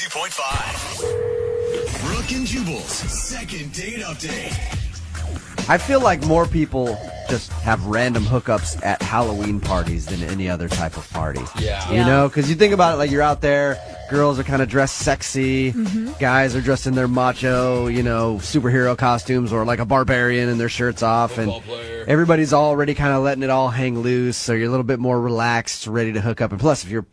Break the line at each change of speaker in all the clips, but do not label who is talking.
92.5. Brooke and Jubal's second date update.
I feel like more people just have random hookups at Halloween parties than any other type of party.
Yeah.
You know, because you think about it, like you're out there, girls are kind of dressed sexy, guys are dressed in their macho, superhero costumes or like a barbarian and their shirts off, and everybody's already kind of letting it all hang loose, so you're a little bit more relaxed, ready to hook up. And plus, if you're,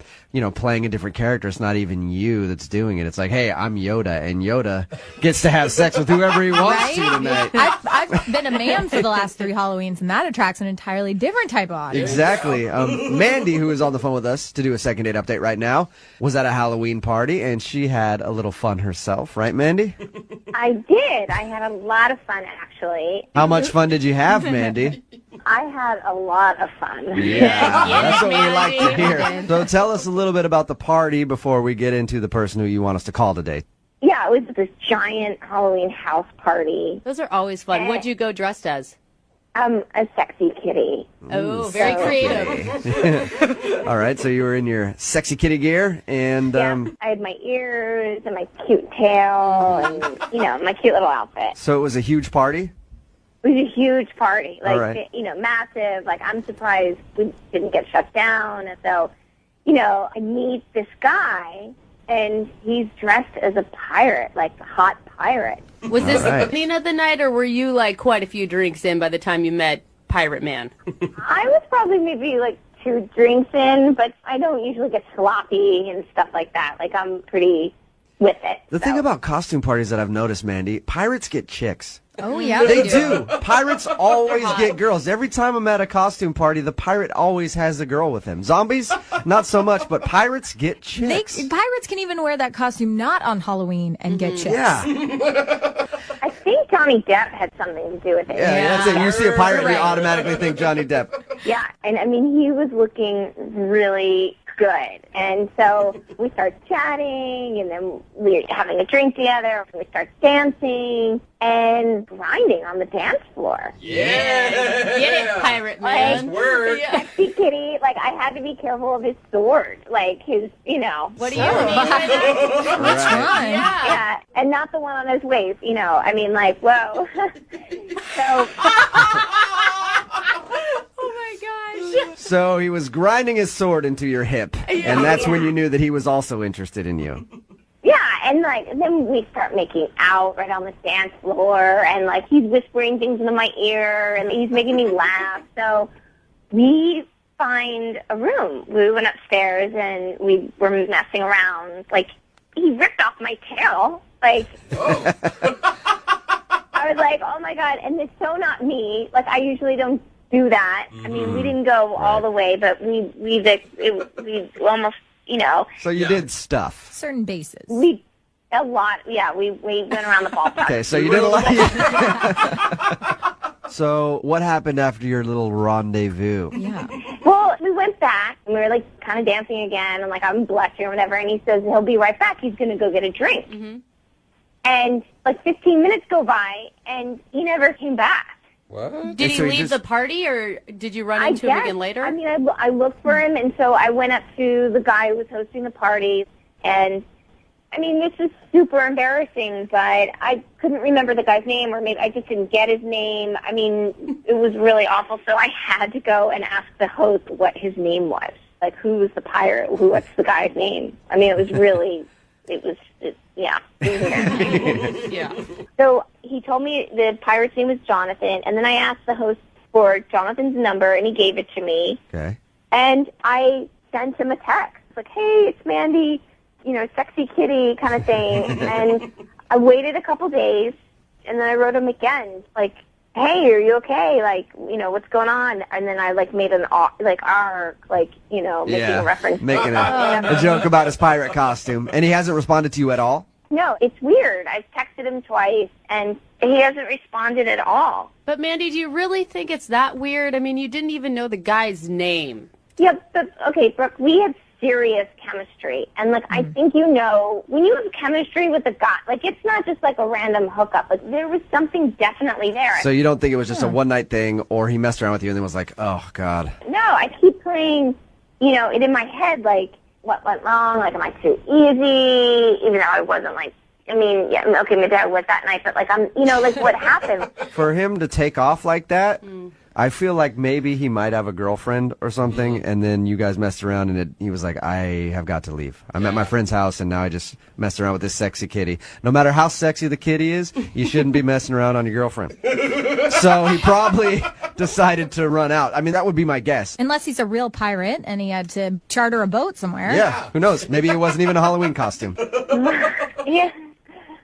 playing a different character, it's not even you that's doing it. It's like, hey, I'm Yoda, and Yoda gets to have sex with whoever he wants to tonight.
I've been a man for the last 3 Halloweens, and that attracts an entirely different type of audience.
Exactly. Mandy, who is on the phone with us to do a second date update right now, was at a Halloween party, and she had a little fun herself. Right, Mandy?
I did. I had a lot of fun, actually.
How much fun did you have, Mandy?
I had a lot of fun.
Yeah, that's what we like to hear. So tell us a little bit about the party before we get into the person who you want us to call today.
Yeah, it was this giant Halloween house party.
Those are always fun. What'd you go dressed as?
A sexy kitty.
Oh, very creative.
All right, so you were in your sexy kitty gear, and
I had my ears and my cute tail and, my cute little outfit.
So it was a huge party?
It was a huge party,
All right.
Massive. Like, I'm surprised we didn't get shut down. And so, I meet this guy, and he's dressed as a pirate, like a hot pirate.
Was this
All right.
the beginning of the night, or were you like quite a few drinks in by the time you met Pirate Man?
I was probably maybe like 2 drinks in, but I don't usually get sloppy and stuff like that. Like, I'm pretty with it.
The thing about costume parties that I've noticed, Mandy, pirates get chicks.
Oh, yeah.
They do. Pirates always get girls. Every time I'm at a costume party, the pirate always has a girl with him. Zombies, not so much, but pirates get chicks.
Pirates can even wear that costume not on Halloween and get chicks.
Yeah.
I think Johnny Depp had something to do with it.
Yeah, that's it. You see a pirate, and you automatically think Johnny Depp.
Yeah, and he was looking really good. And so we start chatting, and then we're having a drink together. We start dancing and grinding on the dance floor.
Get it, Pirate Man.
Word.
Sexy kitty, like, I had to be careful of his sword. Like, his,
What do you mean by that?
Which one?
yeah, and not the one on his waist, whoa. So,
So he was grinding his sword into your hip, and that's when you knew that he was also interested in you.
yeah, and, then we start making out right on the dance floor, and, he's whispering things into my ear, and he's making me laugh. So we find a room. We went upstairs, and we were messing around. He ripped off my tail. I was like, oh, my God, and it's so not me. I usually don't do that. I mean, we didn't go all the way, but we almost,
So you did stuff.
Certain bases.
a lot. Yeah, we went around the ballpark.
Okay, so you did a lot. So what happened after your little rendezvous?
Yeah.
Well, we went back, and we were, kind of dancing again, and, I'm blushing or whatever, and he says he'll be right back. He's going to go get a drink. Mm-hmm. And, 15 minutes go by, and he never came back.
What?
Did he leave the party, or did you run into him again later?
I mean, I looked for him, and so I went up to the guy who was hosting the party, and, this is super embarrassing, but I couldn't remember the guy's name, or maybe I just didn't get his name. It was really awful, so I had to go and ask the host what his name was. Who was the pirate? What's the guy's name? It was really, it was embarrassing.
Yeah.
So he told me the pirate's name was Jonathan, and then I asked the host for Jonathan's number, and he gave it to me.
Okay.
And I sent him a text, hey, it's Mandy, sexy kitty kind of thing. And I waited a couple days, and then I wrote him again, hey, are you okay? What's going on? And then I, made an, making a reference.
Making a joke about his pirate costume. And he hasn't responded to you at all?
No, it's weird. I've texted him twice, and he hasn't responded at all.
But, Mandy, do you really think it's that weird? You didn't even know the guy's name.
Yeah, but, okay, Brooke, we had serious chemistry. And, I think when you have chemistry with a guy, it's not just, a random hookup. There was something definitely there.
So you don't think it was just a one-night thing, or he messed around with you and then was like, oh, God.
No, I keep playing, it in my head, what went wrong? Like, am I too easy? Even though I wasn't like, I mean, yeah, okay, maybe I was that night, but like, what happened?
For him to take off like that, I feel like maybe he might have a girlfriend or something, and then you guys messed around, and he was like, I have got to leave. I'm at my friend's house, and now I just messed around with this sexy kitty. No matter how sexy the kitty is, you shouldn't be messing around on your girlfriend. So he probably decided to run out. I mean, that would be my guess.
Unless he's a real pirate and he had to charter a boat somewhere.
Yeah, who knows? Maybe it wasn't even a Halloween costume.
Yeah.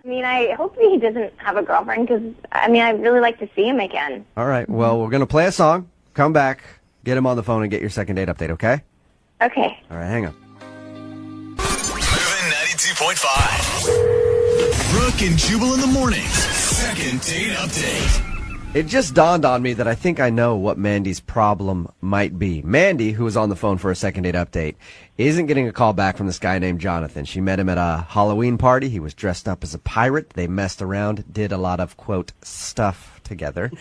I mean, I hope he doesn't have a girlfriend because, I mean, I'd really like to see him again.
All right, well, we're going to play a song, come back, get him on the phone, and get your second date update, okay?
Okay.
All right, hang on.
Moving 92.5. Brooke and Jubal in the mornings. Second date update.
It just dawned on me that I think I know what Mandy's problem might be. Mandy, who was on the phone for a second date update, isn't getting a call back from this guy named Jonathan. She met him at a Halloween party. He was dressed up as a pirate. They messed around, did a lot of, quote, stuff together.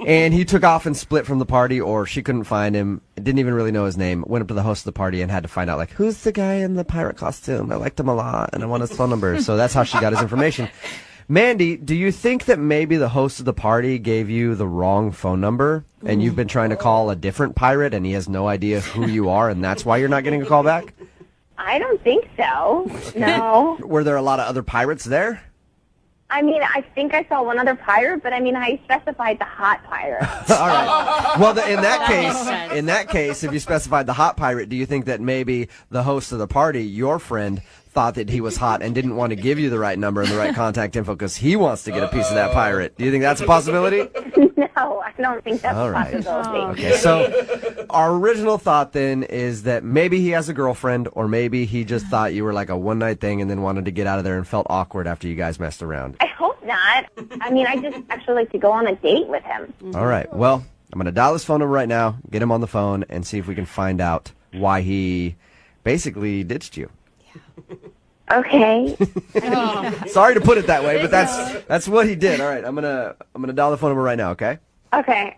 And he took off and split from the party, or she couldn't find him, didn't even really know his name, went up to the host of the party and had to find out, like, who's the guy in the pirate costume? I liked him a lot, and I want his phone number. So that's how she got his information. Mandy, do you think that maybe the host of the party gave you the wrong phone number and you've been trying to call a different pirate and he has no idea who you are and that's why you're not getting a call back?
I don't think so. No.
Were there a lot of other pirates there?
I mean, I think I saw one other pirate, but I mean, I specified the hot pirate.
All right. Well, in that case, if you specified the hot pirate, do you think that maybe the host of the party, your friend, thought that he was hot and didn't want to give you the right number and the right contact info because he wants to get a piece of that pirate? Do you think that's a possibility?
No, I don't think that's
All
a
right.
possibility.
Okay, so our original thought then is that maybe he has a girlfriend or maybe he just thought you were like a one-night thing and then wanted to get out of there and felt awkward after you guys messed around.
I hope not. I mean, I just actually like to go on a date with him.
All right. Well, I'm going to dial his phone number right now, get him on the phone, and see if we can find out why he basically ditched you.
Okay.
Sorry to put it that way, but that's what he did. All right. I'm gonna dial the phone number right now, okay?
Okay.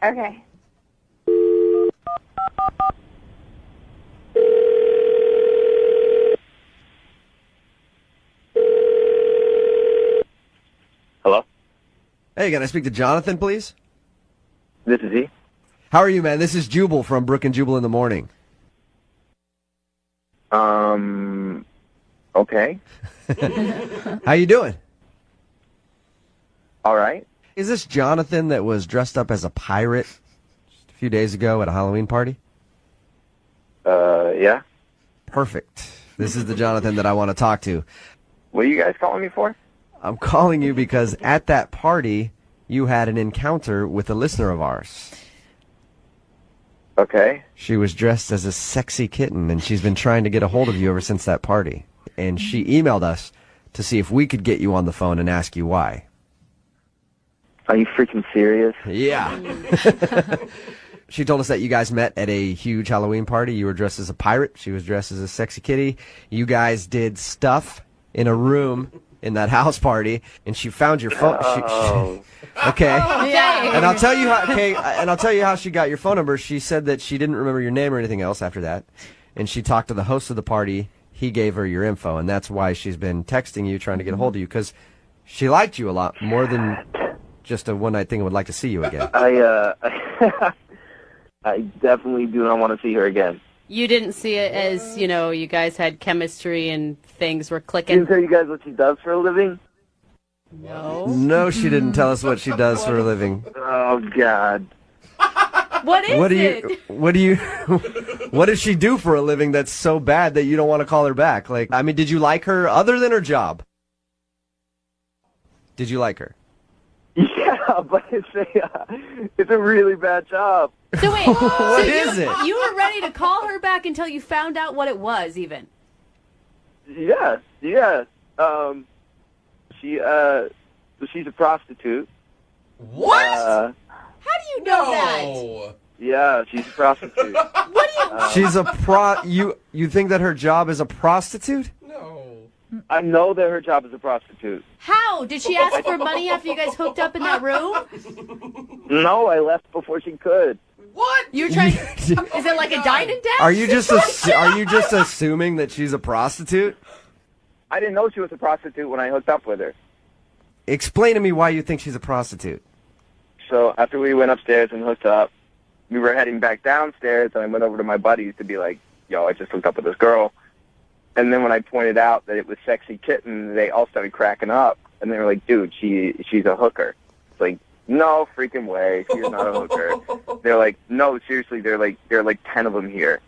Hello?
Hey, can I speak to Jonathan, please?
This is he.
How are you, man? This is Jubal from Brooke and Jubal in the morning.
Okay.
How you doing?
All right.
Is this Jonathan that was dressed up as a pirate just a few days ago at a Halloween party?
Yeah.
Perfect. This is the Jonathan that I want to talk to.
What are you guys calling me for?
I'm calling you because at that party, you had an encounter with a listener of ours.
Okay.
She was dressed as a sexy kitten, and she's been trying to get a hold of you ever since that party. And she emailed us to see if we could get you on the phone and ask you why.
Are you freaking serious?
Yeah. She told us that you guys met at a huge Halloween party. You were dressed as a pirate. She was dressed as a sexy kitty. You guys did stuff in a room in that house party, and she found your phone. Okay. And I'll tell you how. Okay, and I'll tell you how she got your phone number. She said that she didn't remember your name or anything else after that, and she talked to the host of the party. He gave her your info, and that's why she's been texting you, trying to get a hold of you, because she liked you a lot more than just a one-night thing and would like to see you again.
I definitely do not want to see her again.
You didn't see it as, you guys had chemistry and things were
She
clicking.
didn't tell you guys what she does for a living?
No, she didn't tell us what she does for a living.
Oh, God.
What
does she do for a living that's so bad that you don't want to call her back? Like, I mean, did you like her other than her job? Did you like her?
Yeah, but it's a really bad job.
So wait,
What is it?
You were ready to call her back until you found out what it was, even.
Yes. She's a prostitute.
What?
How do you know that?
Yeah, she's a prostitute.
What do you...
She's a you think that her job is a prostitute?
No.
I know that her job is a prostitute.
How? Did she ask for money after you guys hooked up in that room?
No, I left before she could.
What? You're trying. Is it like a dine and dash?
Are you just assuming that she's a prostitute?
I didn't know she was a prostitute when I hooked up with her.
Explain to me why you think she's a prostitute.
So after we went upstairs and hooked up, we were heading back downstairs, and I went over to my buddies to be like, yo, I just hooked up with this girl. And then when I pointed out that it was Sexy Kitten, they all started cracking up. And they were like, dude, she's a hooker. It's like, no freaking way. She's not a hooker. They're like, no, seriously, there are like 10 of them here.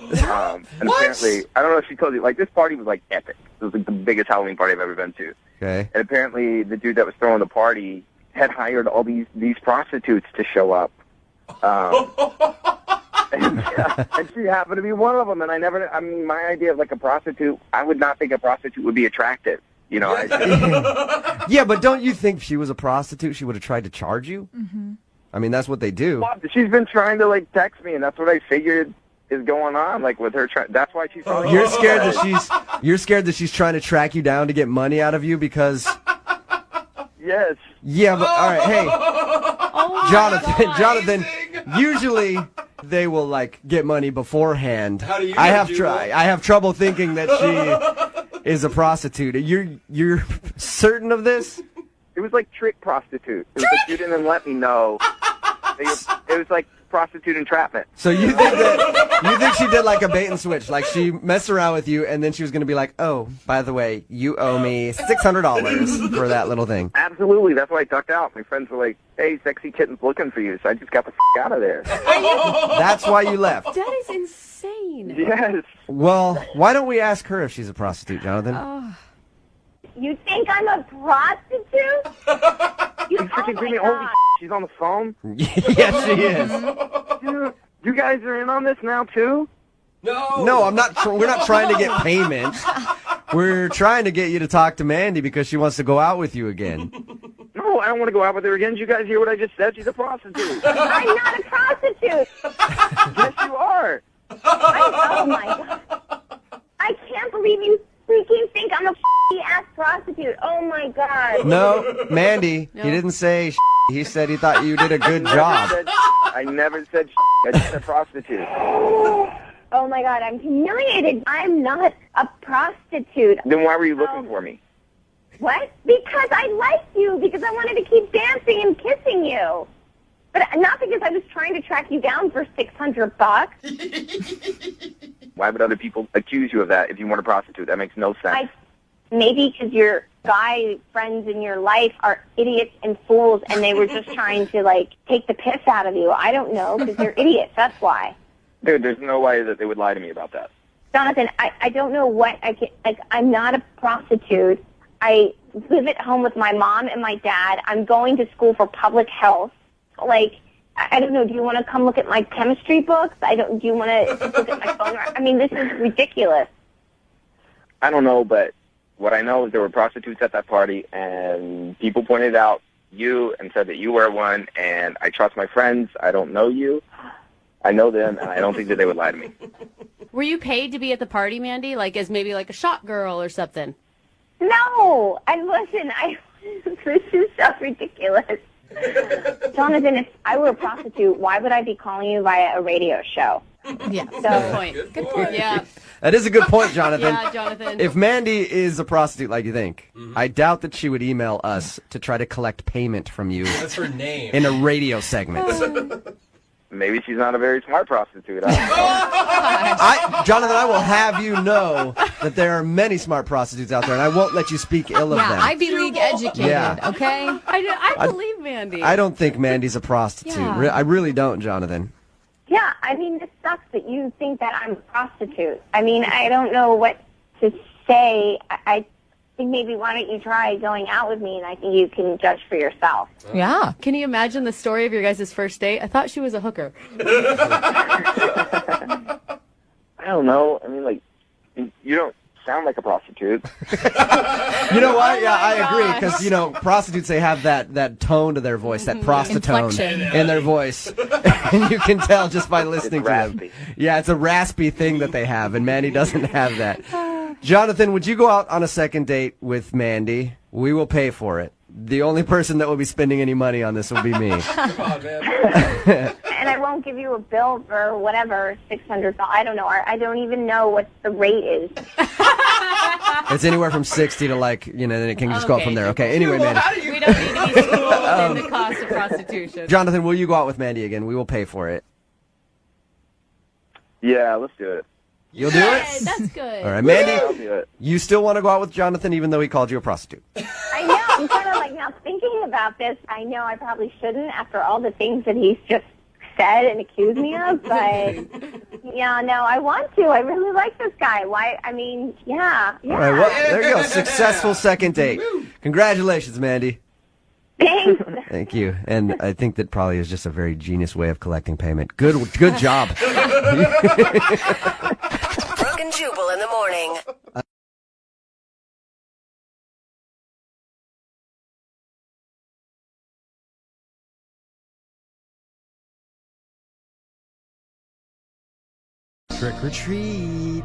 And apparently, I don't know if she told you, like, this party was like epic. It was like the biggest Halloween party I've ever been to.
Okay.
And apparently the dude that was throwing the party had hired all these prostitutes to show up. And she happened to be one of them. And I mean, my idea of like a prostitute, I would not think a prostitute would be attractive. You know,
yeah, but don't you think if she was a prostitute, she would have tried to charge you? Mm-hmm. I mean, that's what they do.
Well, she's been trying to like text me, and that's what I figured is going on. Like with her, that's why she's.
You're scared that she's trying to track you down to get money out of you because.
Yes.
Yeah, but all right, hey, Jonathan. Usually they will like get money beforehand.
How do you?
I have trouble thinking that she is a prostitute. You're certain of this?
It was like trick prostitute. It was like you didn't let me know. It was like prostitute entrapment.
So you think she did like a bait and switch, like she messed around with you, and then she was going to be like, "Oh, by the way, you owe me $600 for that little thing."
Absolutely, that's why I ducked out. My friends were like, "Hey, Sexy Kitten's looking for you," so I just got the out of there.
That's why you left.
That is insane.
Yes.
Well, why don't we ask her if she's a prostitute, Jonathan?
You think I'm a prostitute?
You freaking give me holy she's on the phone?
Yes, she is.
Dude, you guys are in on this now too?
No, I'm not. We're not trying to get payment. We're trying to get you to talk to Mandy because she wants to go out with you again.
No, I don't want to go out with her again. Did you guys hear what I just said? She's a prostitute.
I'm not a prostitute.
Yes, you are.
Oh my god. I can't believe you freaking think I'm a ass prostitute. Oh my god.
No, Mandy, he didn't say he said he thought you did a good job.
I never said I just said prostitute.
Oh my god, I'm humiliated. I'm not a prostitute.
Then why were you looking for me?
What? Because I liked you. Because I wanted to keep dancing and kissing you. But not because I was trying to track you down for $600.
Why would other people accuse you of that if you weren't a prostitute? That makes no sense.
Maybe because your guy friends in your life are idiots and fools, and they were just trying to, like, take the piss out of you. I don't know, because they're idiots. That's why.
Dude, there's no way that they would lie to me about that.
Jonathan, I don't know what I can... Like, I'm not a prostitute. I live at home with my mom and my dad. I'm going to school for public health. Like, I don't know, do you want to come look at my chemistry books? Do you want to look at my phone? I mean, this is ridiculous.
I don't know, but what I know is there were prostitutes at that party, and people pointed out you and said that you were one, and I trust my friends. I don't know you. I know them, and I don't think that they would lie to me.
Were you paid to be at the party, Mandy? Like, as maybe like a shot girl or something?
No! And listen, this is so ridiculous. Jonathan, if I were a prostitute, why would I be calling you via a radio show?
Yeah.
So, good point. Good point. Yeah.
That is a good point, Jonathan.
Yeah, Jonathan.
If Mandy is a prostitute like you think, I doubt that she would email us to try to collect payment from you.
That's her name.
In a radio segment.
Maybe she's not a very smart prostitute. I don't know.
Jonathan, I will have you know that there are many smart prostitutes out there, and I won't let you speak ill of them.
Ivy League educated,
Yeah.
okay?
I believe Mandy.
I don't think Mandy's a prostitute.
Yeah.
I really don't, Jonathan.
Yeah, I mean, this sucks that you think that I'm a prostitute. I mean, I don't know what to say. I think maybe why don't you try going out with me, and I think you can judge for yourself.
Yeah.
Can you imagine the story of your guys' first date? I thought she was a hooker.
I don't know. I mean, like, you don't sound like a prostitute.
You know what? Yeah, I agree. Because, prostitutes, they have that tone to their voice, that prostitutone
Inflection.
in their voice. And you can tell just by listening
It's
to them.
raspy.
Yeah, it's a raspy thing that they have, and Mandy doesn't have that. Jonathan, would you go out on a second date with Mandy? We will pay for it. The only person that will be spending any money on this will be me.
Come on, man.
and I won't give you a bill for whatever, $600. I don't know. I don't even know what the rate is.
It's anywhere from 60 to then it can just go up from there. Okay, anyway, Mandy.
We don't need to be schooled in the cost of prostitution.
Jonathan, will you go out with Mandy again? We will pay for it.
Yeah, let's do it.
You'll do it?
That's good.
All right, Mandy,
I'll do it.
you still want to go out with Jonathan even though he called you a prostitute?
I know. I'm kind of now thinking about this. I know I probably shouldn't after all the things that he's just said and accused me of, but yeah, no, I want to. I really like this guy. Why? I mean, yeah.
All right, well, there you go. Successful second date. Congratulations, Mandy.
Thanks.
Thank you. And I think that probably is just a very genius way of collecting payment. Good job.
Brooke and Jubal in the morning.
Trick or treat.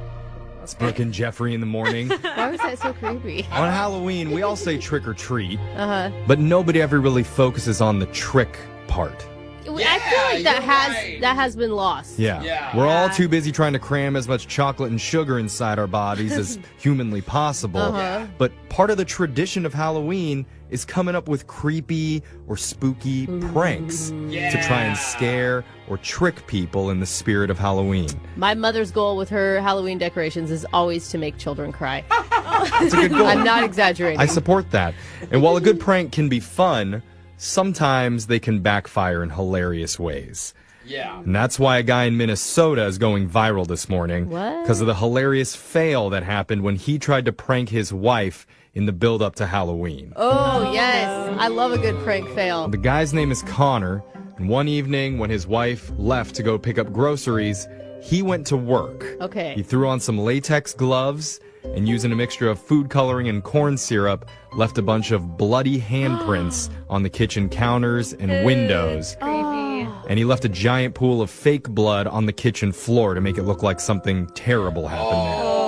It's Brooke and Jeffrey in the morning.
Why was that so creepy?
On Halloween, we all say trick or treat,
Uh-huh.
but nobody ever really focuses on the trick part.
I feel like that has been lost.
Yeah. We're all too busy trying to cram as much chocolate and sugar inside our bodies as humanly possible. But part of the tradition of Halloween is coming up with creepy or spooky pranks to try and scare or trick people in the spirit of Halloween.
My mother's goal with her Halloween decorations is always to make children cry.
That's a good goal.
I'm not exaggerating.
I support that. And while a good prank can be fun, sometimes they can backfire in hilarious ways.
Yeah.
And that's why a guy in Minnesota is going viral this morning.
What?
Because of the hilarious fail that happened when he tried to prank his wife in the build-up to Halloween.
Oh, yes. I love a good prank fail.
The guy's name is Connor, and one evening when his wife left to go pick up groceries, he went to work.
Okay.
He threw on some latex gloves and using a mixture of food coloring and corn syrup, left a bunch of bloody handprints on the kitchen counters and windows.
Creepy.
And he left a giant pool of fake blood on the kitchen floor to make it look like something terrible happened there.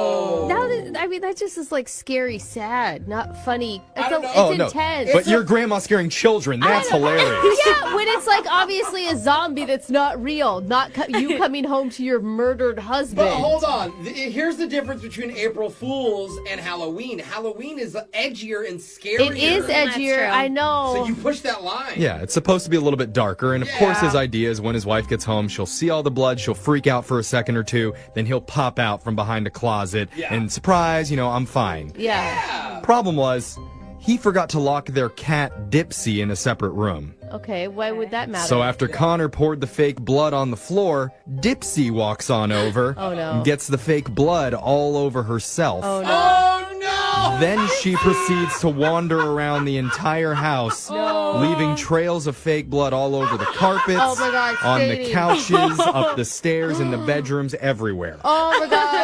I mean, that just is like scary, sad, not funny.
Oh, no.
Intense.
But your grandma scaring children, that's hilarious.
Yeah, when it's like obviously a zombie that's not real, not you coming home to your murdered husband.
But hold on. Here's the difference between April Fools and Halloween. Halloween is edgier and scarier.
It is edgier, I know.
So you push that line.
Yeah, it's supposed to be a little bit darker. And of course, his idea is when his wife gets home, she'll see all the blood, she'll freak out for a second or two, then he'll pop out from behind a closet and surprise, I'm fine.
Yeah.
Problem was, he forgot to lock their cat Dipsy in a separate room.
Okay, why would that matter?
So after Connor poured the fake blood on the floor, Dipsy walks on over and gets the fake blood all over herself.
Oh, no.
Oh, no!
Then she proceeds to wander around the entire house, leaving trails of fake blood all over the carpets,
Oh, my God,
on the
staining.
couches, up the stairs, in the bedrooms, everywhere.
Oh, my God.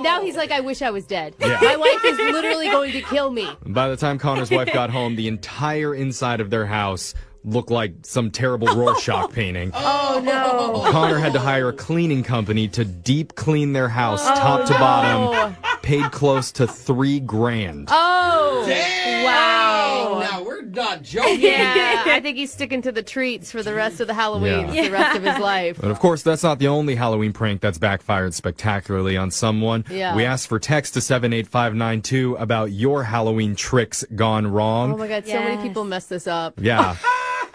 Now he's like, I wish I was dead.
Yeah.
My wife is literally going to kill me.
By the time Connor's wife got home, the entire inside of their house looked like some terrible Rorschach painting.
Oh, no.
Connor had to hire a cleaning company to deep clean their house top to bottom. Paid close to $3,000.
Oh,
Dang!
wow.
Now, we're not joking.
Yeah, I think he's sticking to the treats for the rest of the Halloween, the rest of his life.
But of course, that's not the only Halloween prank that's backfired spectacularly on someone.
Yeah.
We asked for text to 78592 about your Halloween tricks gone wrong.
Oh, my God, so many people mess this up.
Yeah.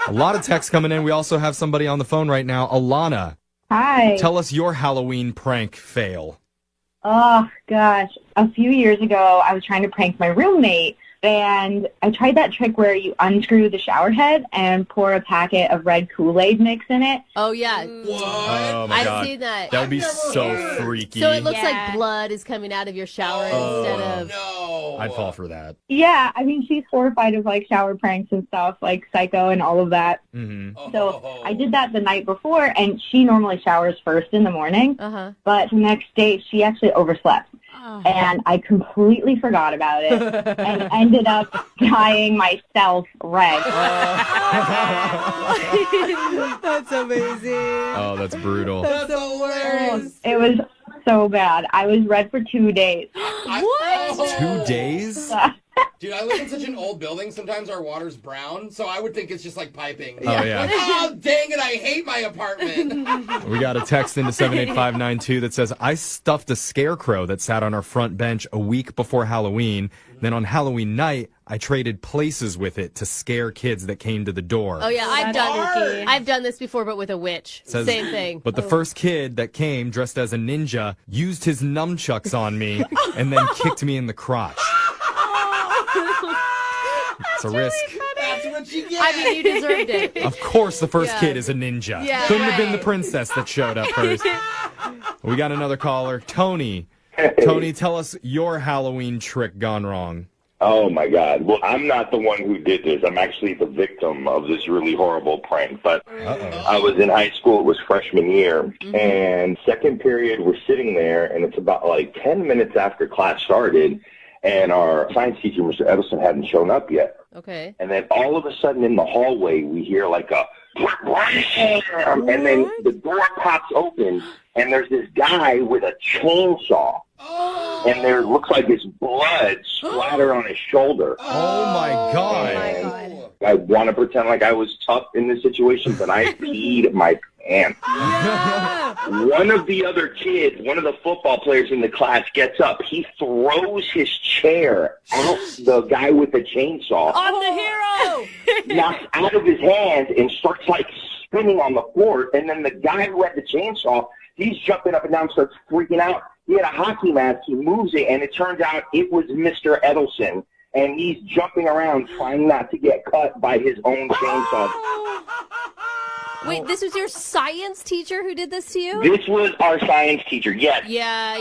A lot of texts coming in. We also have somebody on the phone right now. Alana,
Hi.
tell us your Halloween prank fail.
Oh, gosh. A few years ago, I was trying to prank my roommate, and I tried that trick where you unscrew the shower head and pour a packet of red Kool-Aid mix in it.
Oh, yeah.
What?
Oh, my
I've
God.
seen that.
That would be
I've never
so
heard.
freaky.
So it looks like blood is coming out of your shower instead of...
No.
I'd fall for that.
Yeah, I mean, she's horrified of, shower pranks and stuff, like Psycho and all of that.
Mm-hmm.
So I did that the night before, and she normally showers first in the morning.
Uh-huh.
But the next day, she actually overslept. And I completely forgot about it and ended up dyeing myself red.
That's amazing.
Oh, that's brutal.
That's hilarious.
It was so bad. I was red for 2 days.
What?
2 days?
Dude, I live in such an old building. Sometimes our water's brown, so I would think it's just like piping.
Oh, yeah.
Like, oh, dang it, I hate my apartment.
We got a text into 78592 that says, I stuffed a scarecrow that sat on our front bench a week before Halloween. Then on Halloween night, I traded places with it to scare kids that came to the door.
Oh, yeah, I've done this before, but with a witch.
Says,
Same thing.
But the first kid that came dressed as a ninja used his nunchucks on me and then kicked me in the crotch. It's a risk.
That's what you get.
I mean, you deserved it.
Of course the first kid is a ninja.
Yeah,
Couldn't have been the
right.
princess that showed up first. We got another caller, Tony. Tony, tell us your Halloween trick gone wrong.
Oh, my God. Well, I'm not the one who did this. I'm actually the victim of this really horrible prank. But I was in high school. It was freshman year. And second period, we're sitting there, and it's about like 10 minutes after class started. And our science teacher, Mr. Edelson, hadn't shown up yet.
Okay.
And then all of a sudden in the hallway, we hear like a and then the door pops open, and there's this guy with a chainsaw. And there looks like his blood splattered on his shoulder.
Oh, my God.
And I want to pretend like I was tough in this situation, but I peed my pants. One of the other kids, one of the football players in the class, gets up. He throws his chair at the guy with the chainsaw.
I'm the hero!
Knocks out of his hands and starts like spinning on the floor. And then the guy who had the chainsaw, he's jumping up and down, starts freaking out. He had a hockey mask. He moves it, and it turns out it was Mr. Edelson. And he's jumping around trying not to get cut by his own chainsaw.
Wait, this was your science teacher who did this to you?
This was our science teacher, yes.
Yeah,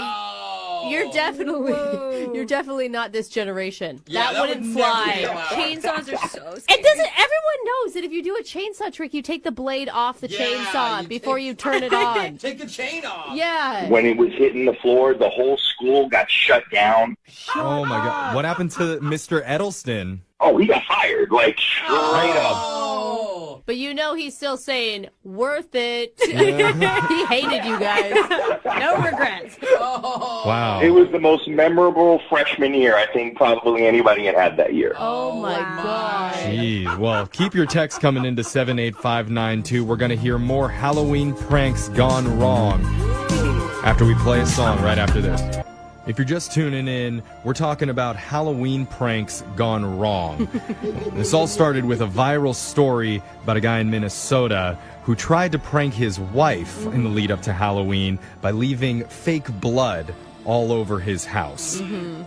you're definitely not this generation.
Yeah,
that wouldn't fly.
Chainsaws are so scary.
It doesn't. Everyone knows that if you do a chainsaw trick, you take the blade off the chainsaw before you turn it on.
Take the chain off.
Yeah.
When it was hitting the floor, the whole school got shut down.
Oh, my God. What happened to Mr. Edelston?
Oh, he got fired, like, straight up.
But you know he's still saying, worth it. He hated you guys. No regrets.
Wow.
It was the most memorable freshman year I think probably anybody had that year.
Oh, my God.
Jeez. Well, keep your text coming into 78592. We're going to hear more Halloween pranks gone wrong after we play a song right after this. If you're just tuning in, we're talking about Halloween pranks gone wrong. This all started with a viral story about a guy in Minnesota who tried to prank his wife in the lead up to Halloween by leaving fake blood all over his house.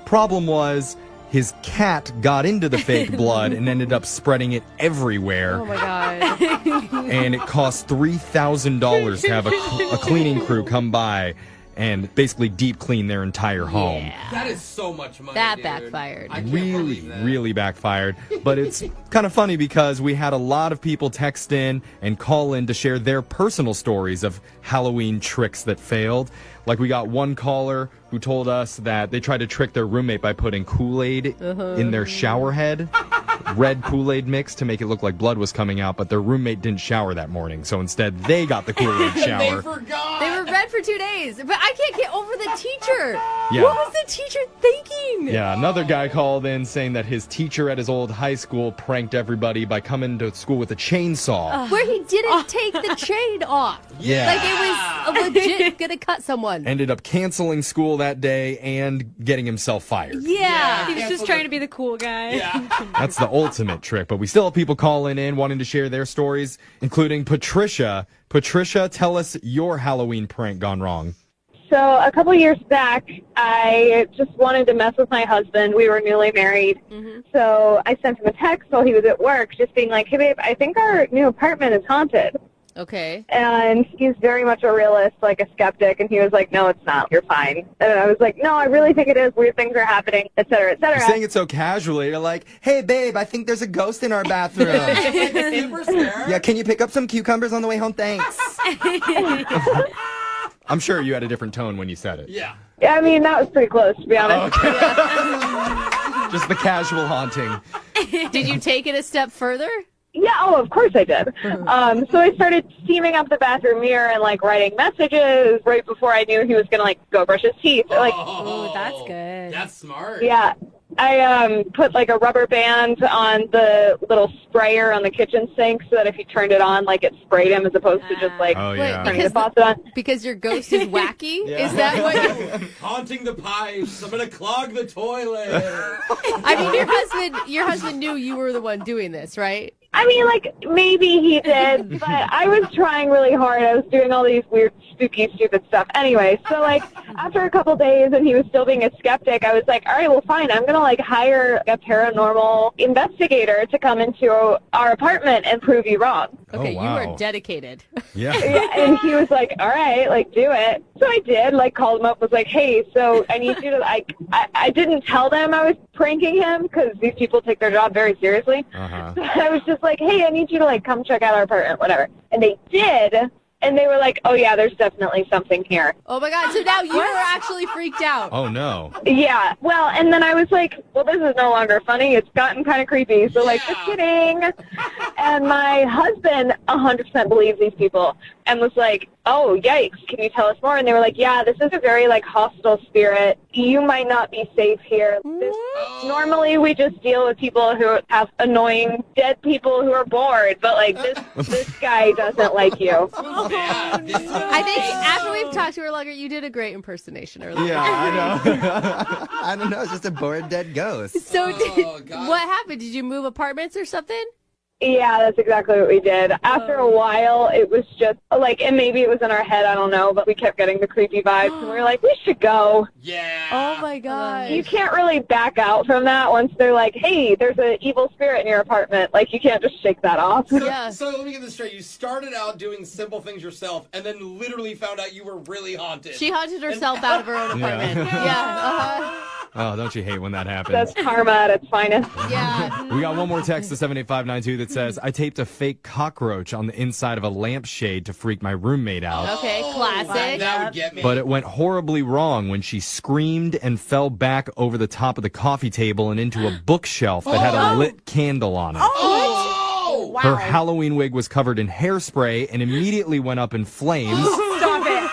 Problem was, his cat got into the fake blood and ended up spreading it everywhere.
Oh, my God.
And it cost $3,000 to have a cleaning crew come by and basically deep clean their entire home.
That is so much money,
That
dude.
backfired.
I can't believe that.
Really backfired. But it's kind of funny because we had a lot of people text in and call in to share their personal stories of Halloween tricks that failed. Like we got one caller who told us that they tried to trick their roommate by putting Kool-Aid in their shower head. Red Kool-Aid mix to make it look like blood was coming out, but their roommate didn't shower that morning. So instead, they got the Kool-Aid shower.
They forgot.
They were red for 2 days. But I can't get over the teacher.
Yeah.
What was the teacher thinking?
Yeah, another guy called in saying that his teacher at his old high school pranked everybody by coming to school with a chainsaw.
Where he didn't take the chain off.
Yeah.
Like it was legit gonna cut someone.
Ended up canceling school that day and getting himself fired.
Yeah.
He was just trying to be the cool guy.
Yeah.
That's the ultimate trick, but we still have people calling in wanting to share their stories, including Patricia. Patricia, tell us your Halloween prank gone wrong.
So a couple years back, I just wanted to mess with my husband. We were newly married. So I sent him a text while he was at work just being like, hey, babe, I think our new apartment is haunted.
Okay.
And he's very much a realist, like a skeptic, and he was like, no, it's not. You're fine. And I was like, no, I really think it is. Weird things are happening, et cetera, et cetera.
You're saying it so casually. You're like, hey, babe, I think there's a ghost in our bathroom.
Super scared.
Yeah, can you pick up some cucumbers on the way home? Thanks. I'm sure you had a different tone when you said it.
Yeah.
Yeah, I mean, that was pretty close, to be honest.
Okay. Just the casual haunting.
Did you take it a step further?
Yeah, oh, of course I did. So I started steaming up the bathroom mirror and, like, writing messages right before I knew he was going to, like, go brush his teeth. Like,
Oh, that's good.
That's smart.
yeah. I put like a rubber band on the little sprayer on the kitchen sink so that if you turned it on, like it sprayed him as opposed to just like turning the faucet on.
Because your ghost is wacky? Is that what you're...
Haunting the pipes. I'm going to clog the toilet.
I mean, your husband knew you were the one doing this, right?
I mean, like, maybe he did, but I was trying really hard. I was doing all these weird, spooky, stupid stuff. Anyway, so, like, after a couple days and he was still being a skeptic, I was like, all right, well, fine. I'm going to, like, hire a paranormal investigator to come into our apartment and prove you wrong.
Okay, you are dedicated.
Yeah.
And he was like, all right, like, do it. So I did, like, called him up, was like, hey, so I need you to, like, I didn't tell them I was pranking him because these people take their job very seriously.
Uh-huh.
So I was just like, hey, I need you to, like, come check out our apartment, whatever. And they did, and they were like, oh, yeah, there's definitely something here.
Oh, my God. So now you are actually freaked out.
Oh, no.
Yeah. Well, and then I was like, well, this is no longer funny. It's gotten kind of creepy. So, like, just kidding. And my husband 100% believes these people and was like, oh, yikes, can you tell us more? And they were like, yeah, this is a very, like, hostile spirit. You might not be safe here. Normally we just deal with people who have annoying dead people who are bored, but, like, this guy doesn't like you.
I think after we've talked to her longer, you did a great impersonation earlier.
Yeah, I know. I don't know. It's just a bored dead ghost.
So what happened? Did you move apartments or something?
Yeah, that's exactly what we did. After a while, it was just, like, and maybe it was in our head, I don't know, but we kept getting the creepy vibes, and we were like, we should go.
Yeah.
Oh, my God.
You can't really back out from that once they're like, hey, there's an evil spirit in your apartment. Like, you can't just shake that off.
So let me get this straight. You started out doing simple things yourself, and then literally found out you were really haunted.
She haunted herself out of her own apartment. Yeah.
Oh, don't you hate when that happens?
That's karma at its finest.
Yeah.
We got one more text to 78592 that says, I taped a fake cockroach on the inside of a lampshade to freak my roommate out.
Okay, classic.
That would get me.
But it went horribly wrong when she screamed and fell back over the top of the coffee table and into a bookshelf that had a lit candle on it.
Oh!
Wow.
Her Halloween wig was covered in hairspray and immediately went up in flames.
Stop it.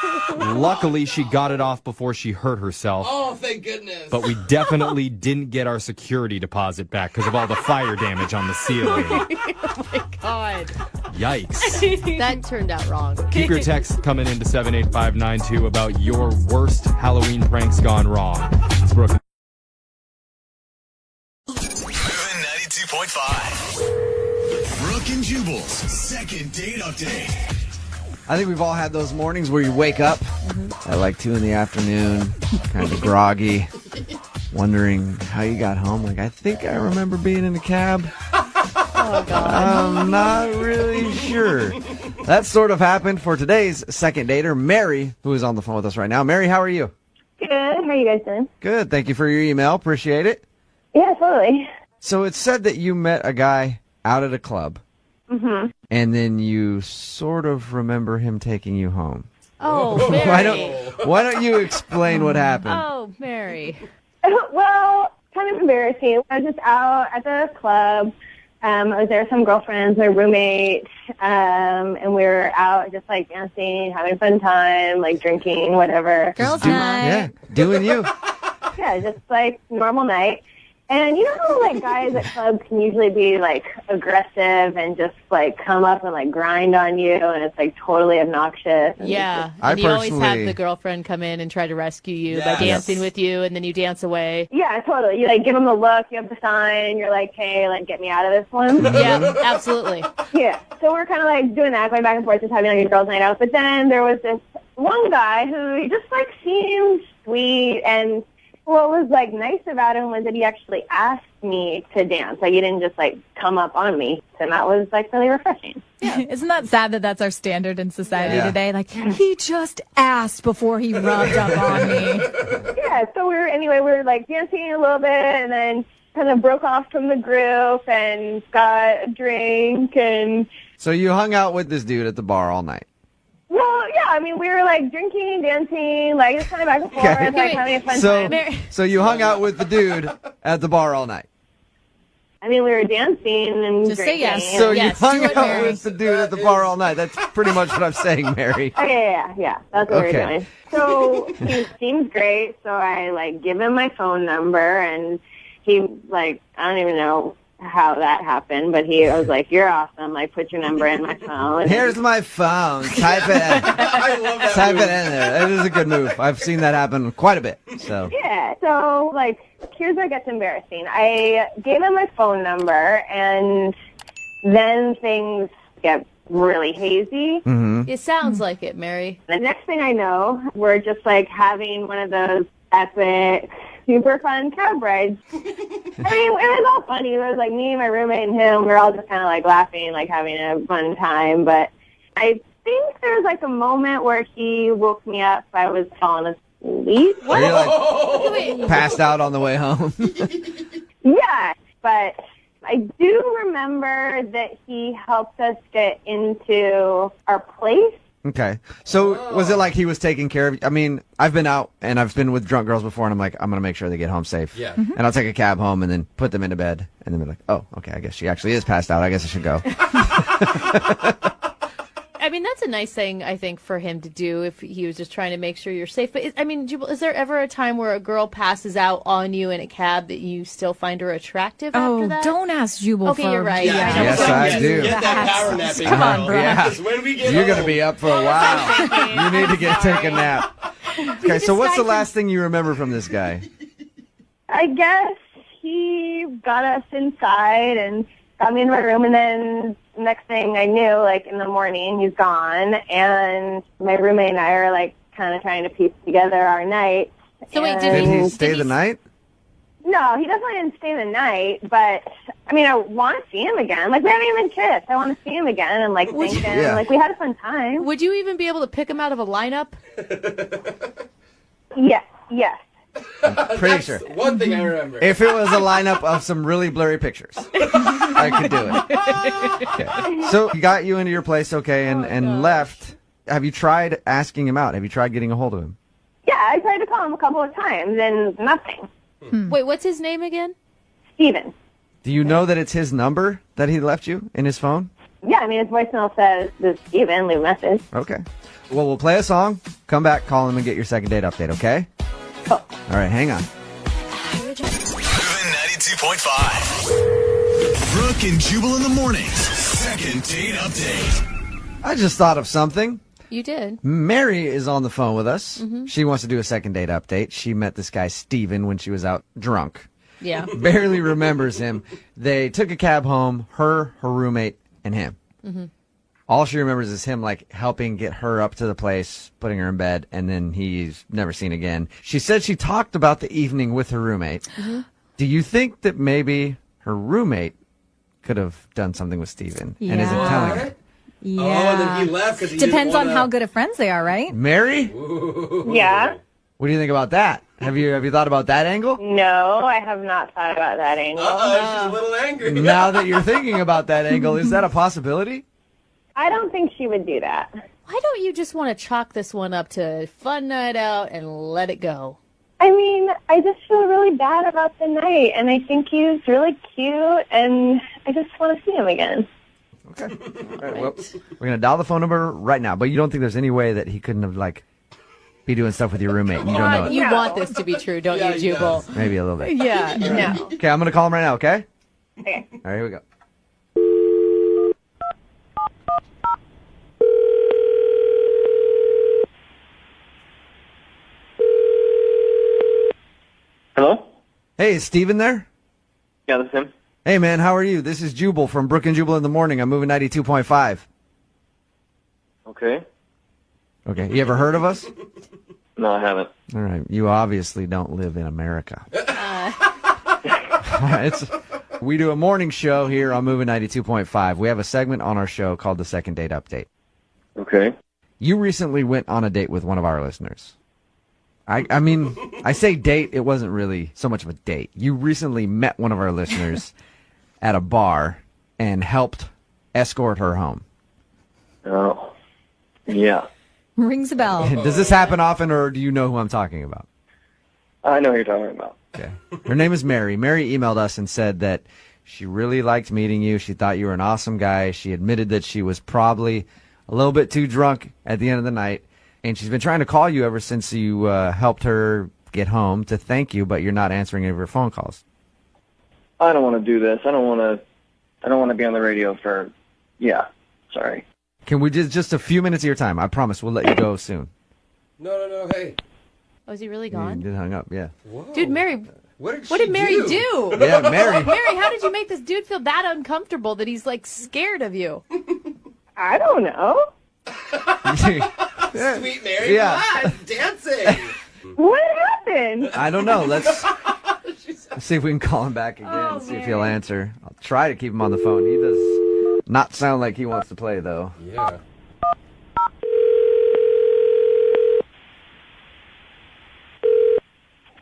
Luckily, she got it off before she hurt herself.
Oh, thank goodness.
But we definitely didn't get our security deposit back because of all the fire damage on the ceiling.
Oh, my God.
Yikes.
That turned out wrong.
Keep your texts coming into 78592 about your worst Halloween pranks gone wrong. It's Brooke.
Moving 92.5. Brooke and Jubal's second date update.
I think we've all had those mornings where you wake up at like 2 in the afternoon, kind of groggy, wondering how you got home. Like, I think I remember being in a cab.
Oh, God.
I'm not really sure. That sort of happened for today's second dater, Mary, who is on the phone with us right now. Mary, how are you?
Good. How are you guys doing?
Good. Thank you for your email. Appreciate it.
Yeah, totally.
So it said that you met a guy out at a club.
Mm-hmm.
And then you sort of remember him taking you home.
Oh, Mary.
Why don't you explain what happened?
Oh, Mary.
Well, kind of embarrassing. I was just out at the club. I was there with some girlfriends, my roommate, and we were out just, like, dancing, having a fun time, like, drinking, whatever.
Girls' night.
Yeah, doing you.
Yeah, just, like, normal night. And you know how, like, guys at clubs can usually be, like, aggressive and just, like, come up and, like, grind on you, and it's, like, totally obnoxious. And
Yeah.
I
And you always
personally-
have the girlfriend come in and try to rescue you by
Yes.
dancing with you, and then you dance away.
yeah, totally. You, like, give them the look, you have the sign, and you're like, hey, like, get me out of this one.
Yeah, absolutely.
Yeah, so we're kind of, like, doing that, going back and forth, just having, like, a girls' night out. But then there was this one guy who just, like, seemed sweet, and what was, like, nice about him was that he actually asked me to dance. Like, he didn't just, like, come up on me. And that was, like, really refreshing.
Yeah. Isn't that sad that that's our standard in society
Yeah.
today? Like, he just asked before he rubbed up on me.
Yeah, so we were, like, dancing a little bit and then kind of broke off from the group and got a drink. And,
So you hung out with this dude at the bar all night.
well, yeah, I mean, we were, like, drinking, dancing, like, just kind of back and forth,
Okay.
like, having a fun
So,
time.
so you hung out with the dude at the bar all night.
I mean, we were dancing and
Just say
drinking.
yes.
So
Yes,
you hung
do it,
out
Mary.
with the dude at the bar all night. That's pretty much what I'm saying, Mary.
Okay, yeah, that's what
Okay.
we're doing. So he seems great, so I, like, give him my phone number, and
he, like, I don't even know how that happened, but he was like, "You're awesome. Like, put your number in my phone."
Here's my phone. Type it.
I love that.
Type
move.
it in there. It is a good move. I've seen that happen quite a bit. So
Yeah, so, like, here's where it gets embarrassing. I gave him my phone number, and then things get really hazy.
It sounds like it, Mary.
The next thing I know, we're just, like, having one of those epic, super fun cab rides. I mean, it was all funny. It was, like, me, my roommate, and him. We were all just kind of, like, laughing, like, having a fun time. But I think there was, like, a moment where he woke me up. I was falling asleep.
are you like passed out on the way home?
Yeah, but I do remember that he helped us get into our place.
Okay. So was it like he was taking care of you? I mean, I've been out and I've been with drunk girls before, and I'm like, I'm going to make sure they get home safe.
Yeah.
And I'll take a cab home and then put them into bed. And then be like, oh, okay, I guess she actually is passed out. I guess I should go.
I mean, that's a nice thing, I think, for him to do if he was just trying to make sure you're safe. But, I mean, Jubal, is there ever a time where a girl passes out on you in a cab that you still find her attractive after that?
Don't ask Jubal
Okay,
for...
you're right.
Yeah,
I know.
Yes, I do.
Get that power napping.
Come on,
girl.
bro.
Yeah.
'Cause when we get
You're going to
home-
be up for a while. You need to take a nap. Okay, so what's the last thing you remember from this guy?
I guess he got us inside and got me in my room, and then next thing I knew, like, in the morning, he's gone, and my roommate and I are, like, kind of trying to piece together our night.
So wait,
Did he stay the night?
No, he definitely didn't stay the night, but, I mean, I want to see him again. Like, we haven't even kissed. I want to see him again and, like, thank him.
Yeah.
Like, we had a fun time.
Would you even be able to pick him out of a lineup?
Yes, yes.
Pretty sure.
One thing I remember.
If it was a lineup of some really blurry pictures, I could do it. Okay. So he got you into your place, okay, and left. Have you tried asking him out? Have you tried getting a hold of him?
Yeah, I tried to call him a couple of times, and nothing.
Wait, what's his name again?
Steven.
Do you know that it's his number that he left you in his phone?
Yeah, I mean, his voicemail says, "This is Steven, leave a message."
Okay. Well, we'll play a song, come back, call him, and get your second date update, okay?
Cool.
All right, hang on.
Moving 92.5. Brooke and Jubal in the mornings. Second date update.
I just thought of something.
You did.
Mary is on the phone with us. She wants to do a second date update. She met this guy, Steven, when she was out drunk.
Yeah.
Barely remembers him. They took a cab home, her roommate, and him. All she remembers is him, like, helping get her up to the place, putting her in bed, and then he's never seen again. She said she talked about the evening with her roommate. Do you think that maybe her roommate could have done something with Steven and isn't
Yeah.
telling her?
Yeah.
Oh, then he left because he
Depends
didn't
on how good of friends they are, right?
Mary?
Yeah.
What do you think about that? Have you thought about that angle?
No, I have not thought about that angle.
she's a little angry.
Now that you're thinking about that angle, is that a possibility?
I don't think she would do that.
Why don't you just want to chalk this one up to fun night out and let it go?
I mean, I just feel really bad about the night, and I think he's really cute, and I just want to see him again.
Okay. All right, well, we're going to dial the phone number right now, but you don't think there's any way that he couldn't have, like, be doing stuff with your roommate and you don't know it?
You want this to be true, don't
Yeah,
you,
he
Jubal?
does.
Maybe a little bit.
Yeah, no.
Okay, I'm going to call him right now, okay?
Okay.
All right, here we go.
Hello?
Hey, is Steven there?
Yeah, this is him.
Hey, man, how are you? This is Jubal from Brooke and Jubal in the morning. I'm moving 92.5.
Okay.
Okay, you ever heard of us?
No, I haven't.
All right, you obviously don't live in America. We do a morning show here on Moving 92.5. We have a segment on our show called the Second Date Update.
Okay.
You recently went on a date with one of our listeners. I mean, I say date, it wasn't really so much of a date. You recently met one of our listeners at a bar and helped escort her home.
Oh, yeah.
Rings a bell.
Does this happen often, or do you know who I'm talking about?
I know who you're talking about.
Okay. Her name is Mary. Mary emailed us and said that she really liked meeting you. She thought you were an awesome guy. She admitted that she was probably a little bit too drunk at the end of the night. And she's been trying to call you ever since you helped her get home to thank you, but you're not answering any of her phone calls.
I don't want to do this. I don't want to be on the radio for, yeah, sorry.
Can we just a few minutes of your time? I promise we'll let you go soon.
No, hey.
Oh, is he really
You
gone?
did hung up, yeah.
Whoa.
Dude, Mary,
What
did Mary do?
Yeah, Mary.
Mary, how did you make this dude feel that uncomfortable that he's like scared of you?
I don't know.
Sweet Mary,
Yeah.
come on, dancing.
What happened?
I don't know. Let's see if we can call him back again, see if he'll answer. I'll try to keep him on the phone. He does not sound like he wants to play, though.
Yeah.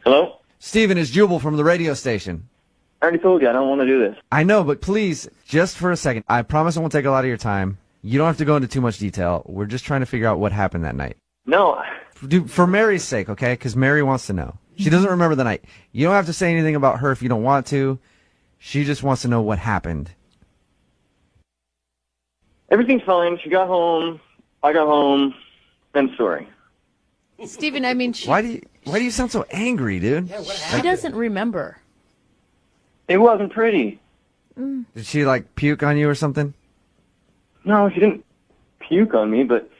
Hello?
Steven, it's Jubal from the radio station.
I already told you I don't want to do this.
I know, but please, just for a second, I promise I won't take a lot of your time. You don't have to go into too much detail. We're just trying to figure out what happened that night.
No,
Dude, for Mary's sake, okay? Because Mary wants to know. She doesn't remember the night. You don't have to say anything about her if you don't want to. She just wants to know what happened.
everything's fine. She got home. I got home. I'm sorry.
Steven, I mean,
Why do you sound so angry, dude?
she doesn't remember.
It wasn't pretty.
Did she, like, puke on you or something?
No, she didn't puke on me, but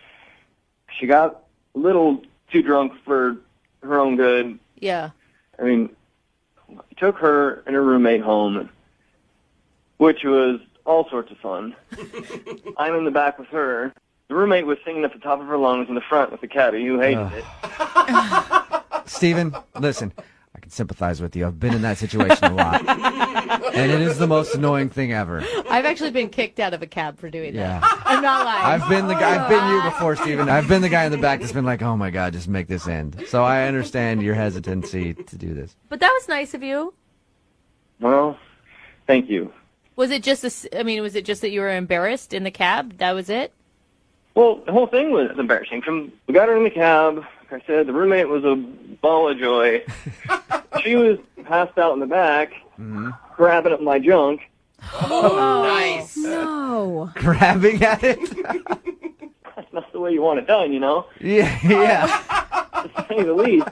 she got a little too drunk for her own good.
Yeah.
I mean, I took her and her roommate home, which was all sorts of fun. I'm in the back with her. The roommate was singing at the top of her lungs in the front with the cabbie who hated it.
Steven, listen, I can sympathize with you. I've been in that situation a lot. And it is the most annoying thing ever.
I've actually been kicked out of a cab for doing
Yeah.
that. I'm not lying.
I've been you before, Steven. I've been the guy in the back that's been like, oh my God, just make this end. So I understand your hesitancy to do this.
But that was nice of you.
Well, thank you.
Was it just was it just that you were embarrassed in the cab? That was it?
Well, the whole thing was embarrassing. We got her in the cab. Like I said, the roommate was a ball of joy. She was passed out in the back, grabbing up my junk.
Oh, nice.
No.
Grabbing at it?
That's not the way you want it done, you know?
Yeah.
To say the least.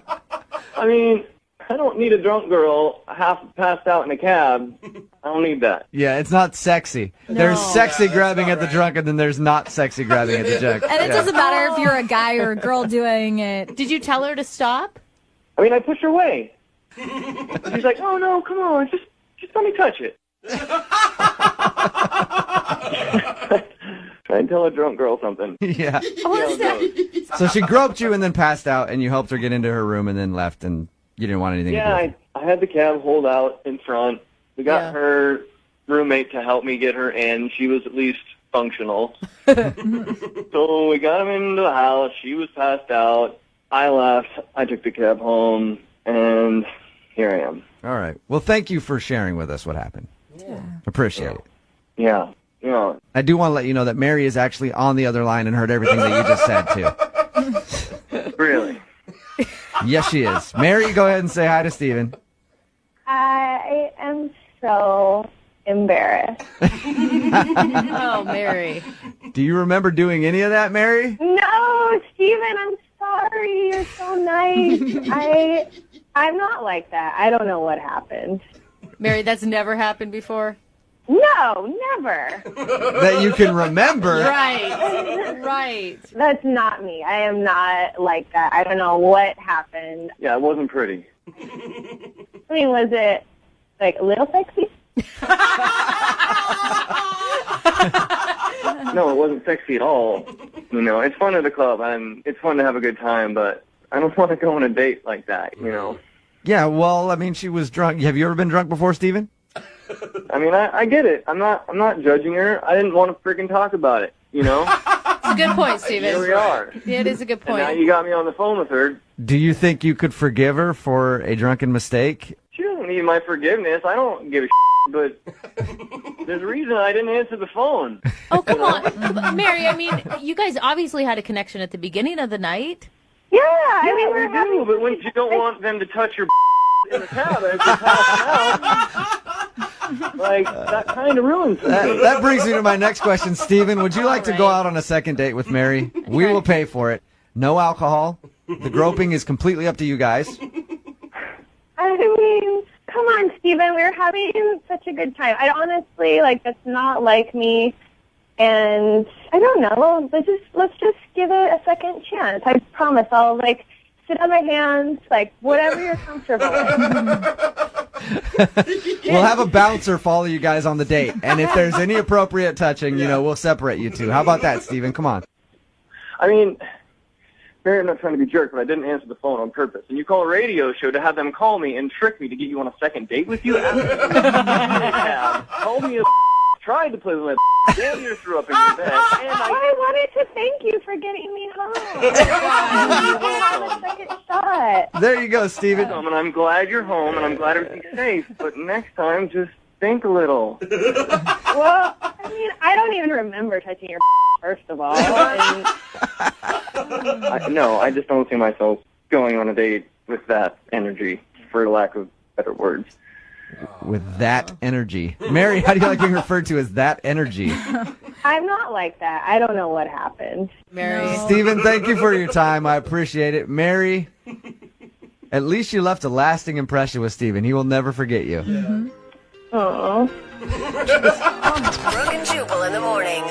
I mean, I don't need a drunk girl half passed out in a cab. I don't need that.
Yeah, it's not sexy. There's sexy grabbing at the drunk, and then there's not sexy grabbing at the junk.
And it doesn't matter if you're a guy or a girl doing it.
Did you tell her to stop?
I mean, I pushed her away. She's like, oh, no, come on, just let me touch it. Try and tell a drunk girl something.
Yeah.
What is that?
So she groped you and then passed out, and you helped her get into her room and then left, and you didn't want anything to do with it.
I had the cab hold out in front. We got her roommate to help me get her in. She was at least functional. So we got him into the house. She was passed out. I left. I took the cab home, and here I am.
All right. Well, thank you for sharing with us what happened.
Yeah.
Appreciate it.
Yeah. You know,
I do want to let you know that Mary is actually on the other line and heard everything that you just said, too.
really.
Yes, she is. Mary, go ahead and say hi to Steven.
I am so embarrassed.
Oh, Mary.
Do you remember doing any of that, Mary?
No, Steven, I'm sorry. You're so nice. I'm not like that. I don't know what happened.
Mary, that's never happened before?
No, never.
That you can remember?
Right.
That's not me. I am not like that. I don't know what happened.
Yeah, it wasn't pretty.
I mean, was it, like, a little sexy?
No, it wasn't sexy at all. You know, it's fun at the club, and it's fun to have a good time, but I don't want to go on a date like that, you know?
Yeah, well, I mean, she was drunk. Have you ever been drunk before, Steven?
I mean, I get it. I'm not judging her. I didn't want to freaking talk about it, you know?
It's a good point, Steven.
Here we are.
Yeah, it is a good point.
And now you got me on the phone with her.
Do you think you could forgive her for a drunken mistake?
She doesn't need my forgiveness. I don't give a but there's a reason I didn't answer the phone.
Oh, come on. Mary, I mean, you guys obviously had a connection at the beginning of the night.
Yeah, I mean,
we do, but when you don't want them to touch your in the cab as you're passing out, like, that kind of ruins things.
That brings me to my next question. Steven, would you like to go out on a second date with Mary? We will pay for it. No alcohol. The groping is completely up to you guys.
I mean, come
come on, Steven. We were having such a good time. I honestly, that's not like me. And I don't know. Let's just give it a second chance. I promise I'll, sit on my hands, whatever you're comfortable with.
We'll have a bouncer follow you guys on the date. And if there's any appropriate touching, we'll separate you two. How about that, Steven? Come on.
I mean, Barry, I'm not trying to be a jerk, but I didn't answer the phone on purpose. And you call a radio show to have them call me and trick me to get you on a second date with you? Called me a tried to play with my damn near threw up in your bed. And
I wanted to thank you for getting me home. Have a second shot.
There you go, Steven.
And I'm glad you're home, and I'm glad everything's safe. But next time, just think a little.
Well, I mean, I don't even remember touching your first of all. And
No, I just don't see myself going on a date with that energy, for lack of better words.
With that energy. Mary, how do you like being referred to as that energy?
I'm not like that. I don't know what happened.
Mary.
Steven, thank you for your time. I appreciate it. Mary, at least you left a lasting impression with Steven. He will never forget you.
Mm-hmm. Oh.
Brooke and Jubal in the morning.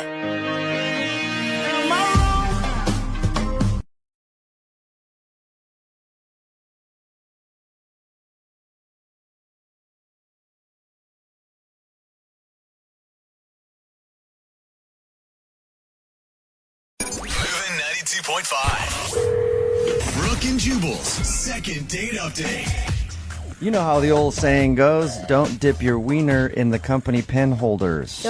Moving 92.5. Brooke and Jubal's second date update.
You know how the old saying goes, don't dip your wiener in the company pen holders.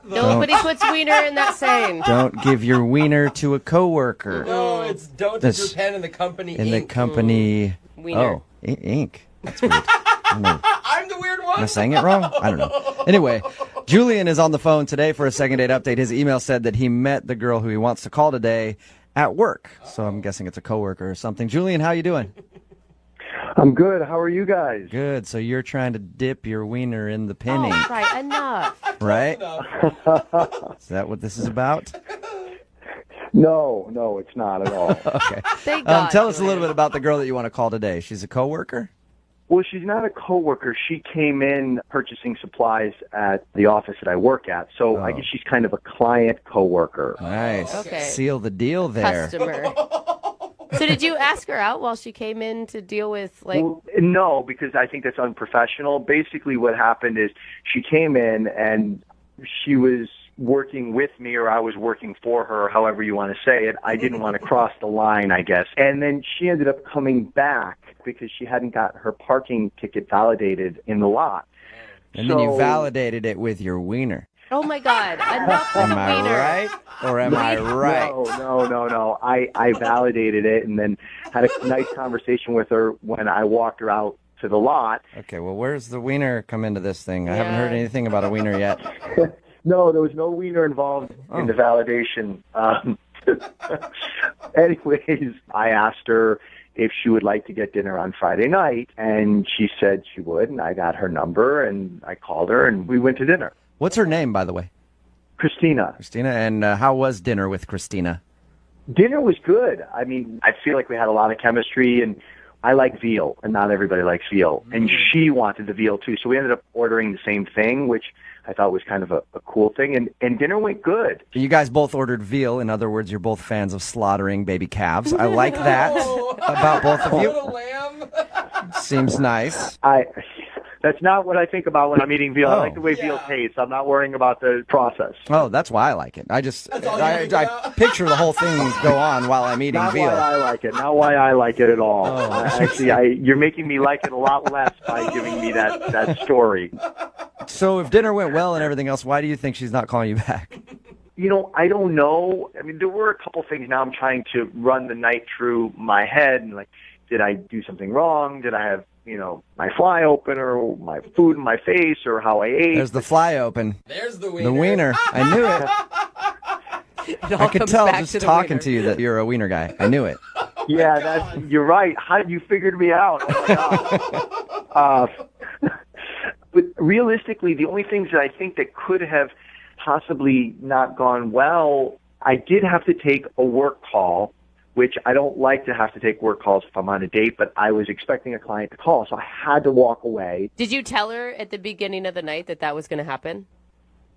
Nobody puts wiener in that saying.
Don't give your wiener to a coworker.
No, it's don't dip your pen in the company
in
ink.
the company
Wiener.
Oh, ink. That's weird. I don't know.
I'm the weird one.
Am I saying it wrong? I don't know. Anyway, Julian is on the phone today for a second date update. His email said that he met the girl who he wants to call today at work. So I'm guessing it's a coworker or something. Julian, how you doing?
I'm good. How are you guys?
Good. So you're trying to dip your wiener in the penny,
Oh, right, enough.
right? Is that what this is about?
No, it's not at all.
Okay.
Thank God,
Tell us a little
Julian.
bit about the girl that you want to call today. She's a coworker?
Well, she's not a coworker. She came in purchasing supplies at the office that I work at. So I guess she's kind of a client coworker.
Nice.
Okay.
Seal the deal there.
Customer. So did you ask her out while she came in to deal with,
Well, no, because I think that's unprofessional. Basically what happened is she came in and she was working with me, or I was working for her, however you want to say it. I didn't want to cross the line, I guess. And then she ended up coming back because she hadn't got her parking ticket validated in the lot.
And then you validated it with your wiener.
oh my God, enough with
Am
the
I
wiener.
right? Or am I right?
No. I validated it and then had a nice conversation with her when I walked her out to the lot.
Okay, well, where's the wiener come into this thing? I haven't
Yeah.
heard anything about a wiener yet.
No, there was no wiener involved in the validation. Anyways, I asked her if she would like to get dinner on Friday night, and she said she would, and I got her number, and I called her, and we went to dinner.
What's her name, by the way?
Christina.
Christina, and how was dinner with Christina?
Dinner was good. I mean, I feel like we had a lot of chemistry, and I like veal, and not everybody likes veal. And she wanted the veal, too, so we ended up ordering the same thing, which I thought was kind of a cool thing, and dinner went good.
You guys both ordered veal. In other words, you're both fans of slaughtering baby calves. I like that about both of you. Seems nice.
That's not what I think about when I'm eating veal. I
Oh.
like the way veal tastes. I'm not worrying about the process.
Oh, that's why I like it. I picture the whole thing go on while I'm eating
Not
veal.
why I like it. Not why I like it at all.
Oh.
Actually, you're making me like it a lot less by giving me that story.
So if dinner went well and everything else, why do you think she's not calling you back?
You know, I don't know. I mean, there were a couple things. Now I'm trying to run the night through my head and like, did I do something wrong? Did I have, my fly open or my food in my face or how I ate?
There's the fly open.
There's the wiener.
The wiener. I knew it. I could tell just talking to you that you're a wiener guy. I knew it.
Yeah, you're right. How you figured me out? Oh my God. But realistically, the only things that I think that could have possibly not gone well, I did have to take a work call which I don't like to have to take work calls if I'm on a date, but I was expecting a client to call, so I had to walk away.
Did you tell her at the beginning of the night that was going to happen?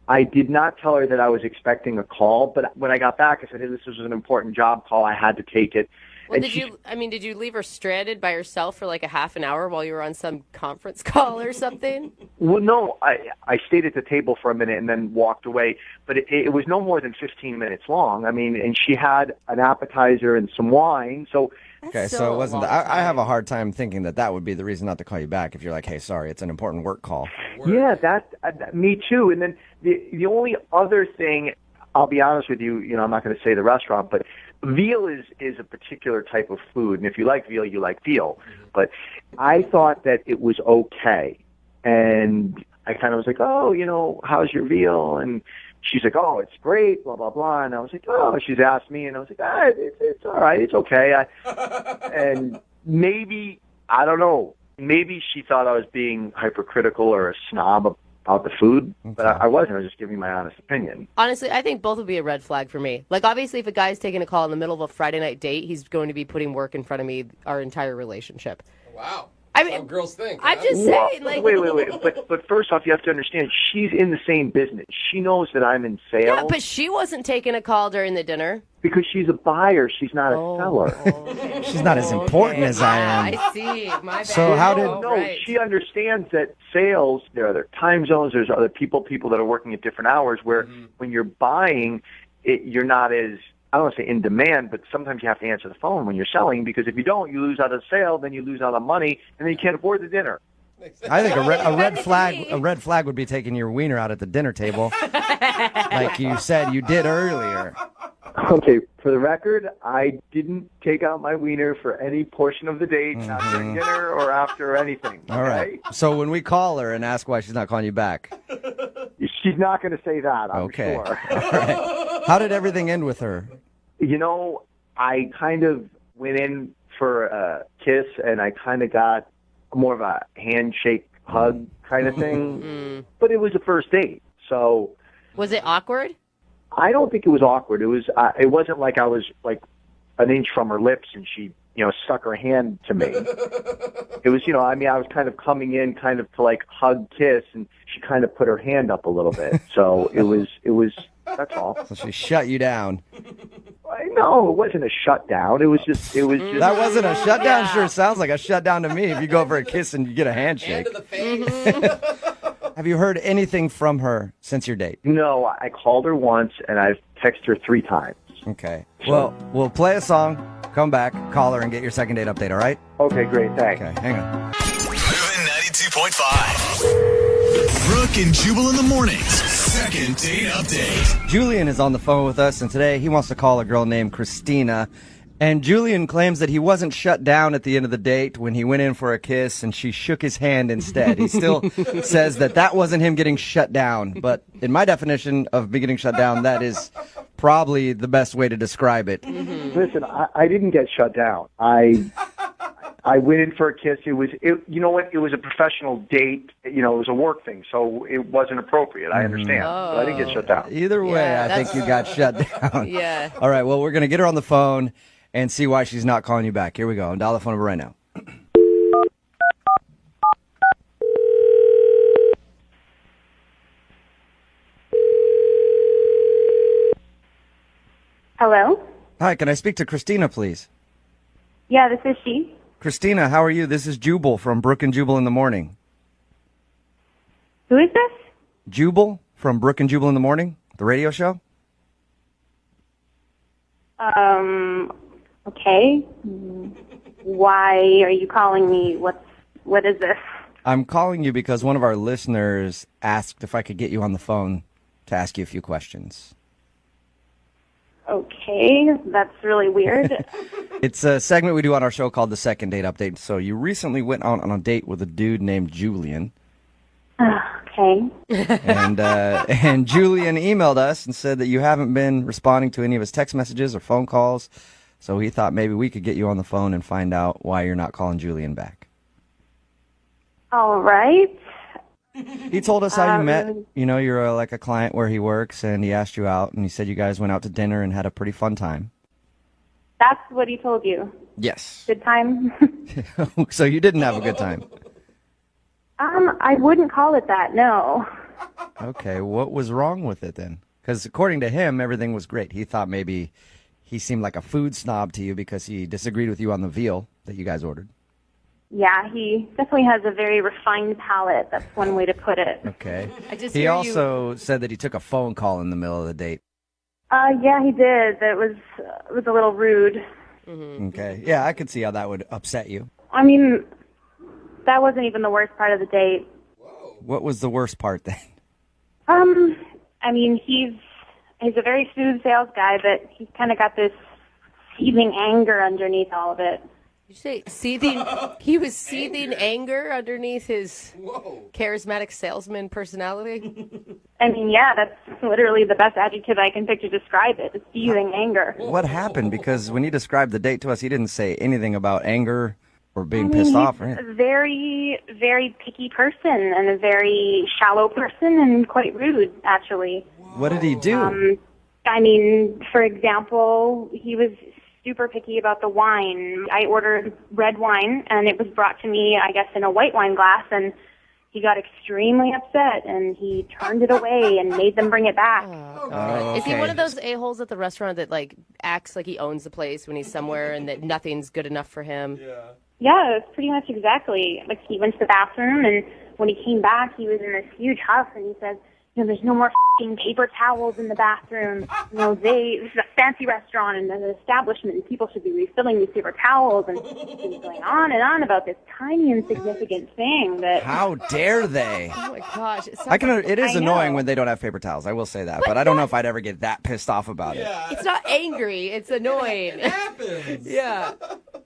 I did not tell her that I was expecting a call, but when I got back, I said, hey, this was an important job call. I had to take it.
Well, did you leave her stranded by herself for like a half an hour while you were on some conference call or something?
Well, no, I stayed at the table for a minute and then walked away, but it was no more than 15 minutes long. I mean, and she had an appetizer and some wine, so...
Okay, so it wasn't. I have a hard time thinking that would be the reason not to call you back if you're like, hey, sorry, it's an important work call.
Yeah, me too. And then the only other thing, I'll be honest with you, I'm not going to say the restaurant, but veal is a particular type of food, and if you like veal, you like veal. But I thought that it was okay, and I kind of was like, oh, how's your veal? And she's like, oh, it's great, blah, blah, blah. And I was like, oh, she's asked me, and I was like, it's all right, it's okay. And maybe, I don't know, maybe she thought I was being hypercritical or a snob about the food, but I wasn't. I was just giving my honest opinion.
Honestly, I think both would be a red flag for me. Like, obviously, if a guy's taking a call in the middle of a Friday night date, he's going to be putting work in front of me our entire relationship.
Wow.
I mean,
how girls think.
I'm just saying, like...
Wait. But first off, you have to understand, she's in the same business. She knows that I'm in sales.
Yeah, but she wasn't taking a call during the dinner.
Because she's a buyer. She's not a seller.
She's not as important as I am.
I see. My bad.
So how did...
No, she understands that sales, there are other time zones, there's other people that are working at different hours, where when you're buying, you're not as... I don't want to say in demand, but sometimes you have to answer the phone when you're selling, because if you don't, you lose out on the sale, then you lose out on money, and then you can't afford the dinner.
I think a red flag would be taking your wiener out at the dinner table, like you said you did earlier.
Okay, for the record, I didn't take out my wiener for any portion of the date, not during dinner or after or anything.
All right. So when we call her and ask why she's not calling you back,
she's not going to say that, I'm sure.
All right. How did everything end with her?
I kind of went in for a kiss, and I kind of got more of a handshake, hug kind of thing. But it was a first date, so...
Was it awkward?
I don't think it was awkward. It was. It wasn't like I was like an inch from her lips and she, stuck her hand to me. It was, I was kind of coming in kind of to like hug, kiss, and she kind of put her hand up a little bit. So it was, that's all.
So she shut you down.
No, it wasn't a shutdown. It was just.
That wasn't a shutdown? Sure sounds like a shutdown to me if you go for a kiss and you get a handshake.
Hand to the face.
Have you heard anything from her since your date?
No, I called her once, and I've texted her 3 times.
Okay. Well, we'll play a song, come back, call her, and get your second date update, all right?
Okay, great. Thanks.
Okay, hang on.
Moving 92.5. Brooke and Jubal in the mornings. Second date update.
Julian is on the phone with us, and today he wants to call a girl named Christina. And Julian claims that he wasn't shut down at the end of the date when he went in for a kiss and she shook his hand instead. He still says that wasn't him getting shut down. But in my definition of me getting shut down, that is probably the best way to describe it.
Listen, I didn't get shut down. I went in for a kiss. It was a professional date. It was a work thing, so it wasn't appropriate. I understand. But I didn't get shut down.
Either way, I think you got shut down.
Yeah.
All right, well, we're going to get her on the phone and see why she's not calling you back. Here we go. Dial the phone number right now.
Hello?
Hi, can I speak to Christina, please?
Yeah, this is she.
Christina, how are you? This is Jubal from Brooke and Jubal in the Morning.
Who is this?
Jubal from Brooke and Jubal in the Morning, the radio show?
Okay. Why are you calling me? What is this?
I'm calling you because one of our listeners asked if I could get you on the phone to ask you a few questions.
Okay, that's really weird.
It's a segment we do on our show called the Second Date Update. So you recently went out on a date with a dude named Julian.
Okay.
And Julian emailed us and said that you haven't been responding to any of his text messages or phone calls. So he thought maybe we could get you on the phone and find out why you're not calling Julian back.
All right.
He told us how you met. You're like a client where he works, and he asked you out, and he said you guys went out to dinner and had a pretty fun time.
That's what he told you.
Yes.
Good time?
So you didn't have a good time.
I wouldn't call it that, no.
Okay, what was wrong with it then? Because according to him, everything was great. He thought maybe he seemed like a food snob to you because he disagreed with you on the veal that you guys ordered.
Yeah, he definitely has a very refined palate. That's one way to put it.
Okay.
He
also said that he took a phone call in the middle of the date.
Yeah, he did. It was a little rude.
Okay. Yeah, I could see how that would upset you.
I mean, that wasn't even the worst part of the date.
What was the worst part then?
I mean, he's a very smooth sales guy, but he's kind of got this seething anger underneath all of it.
Did you say seething? He was seething anger underneath his charismatic salesman personality?
I mean, yeah, that's literally the best adjective I can pick to describe it, seething anger.
What happened? Because when he described the date to us, he didn't say anything about anger or being pissed off or anything.
He's a very, very picky person and a very shallow person and quite rude, actually.
What did he do?
I mean, for example, he was super picky about the wine. I ordered red wine, and it was brought to me, I guess, in a white wine glass, and he got extremely upset, and he turned it away and made them bring it back.
Is he one of those a-holes at the restaurant that, like, acts like he owns the place when he's somewhere and that nothing's good enough for him?
Yeah, it's pretty much exactly. Like, he went to the bathroom, and when he came back, he was in this huge huff, and he said, you know, there's no more f***ing paper towels in the bathroom. You know, this is a fancy restaurant and an establishment, and people should be refilling these paper towels. And he was going on and on about this tiny insignificant thing that...
How dare they?
Oh, my gosh.
It is annoying when they don't have paper towels. I will say that. But I don't know if I'd ever get that pissed off about it.
It's not angry. It's annoying.
It happens.
Yeah.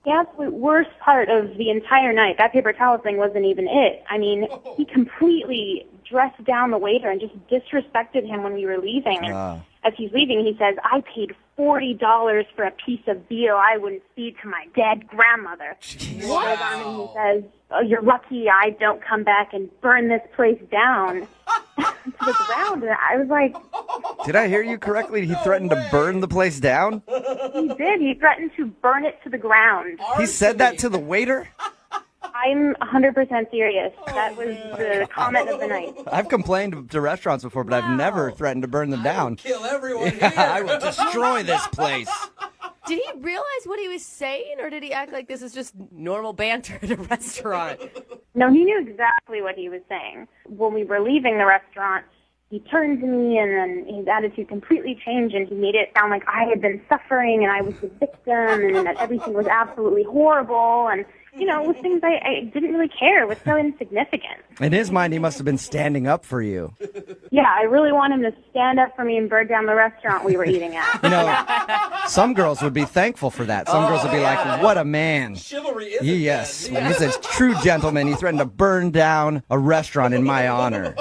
The absolute worst part of the entire night, that paper towel thing wasn't even it. I mean, he completely dressed down the waiter and just disrespected him when we were leaving. And as he's leaving, he says, I paid $40 for a piece of veal I wouldn't feed to my dead grandmother.
What?
And he says, oh, you're lucky I don't come back and burn this place down to the ground. And I was like...
Did I hear you correctly? He threatened to burn the place down?
He did. He threatened to burn it to the ground.
He said that to the waiter?
I'm 100% serious. That was the comment of the night.
I've complained to restaurants before, but I've never threatened to burn them down.
Kill everyone here.
I will destroy this place.
Did he realize what he was saying, or did he act like this is just normal banter at a restaurant?
No, he knew exactly what he was saying. When we were leaving the restaurant, he turned to me, and then his attitude completely changed, and he made it sound like I had been suffering, and I was the victim, and that everything was absolutely horrible, and... You know, with things I didn't really care. It was so insignificant.
In his mind, he must have been standing up for you.
Yeah, I really want him to stand up for me and burn down the restaurant we were eating at.
You know, some girls would be thankful for that. Some girls would be like, what a man.
Chivalry is
Yes, he's a true gentleman. He threatened to burn down a restaurant in my honor.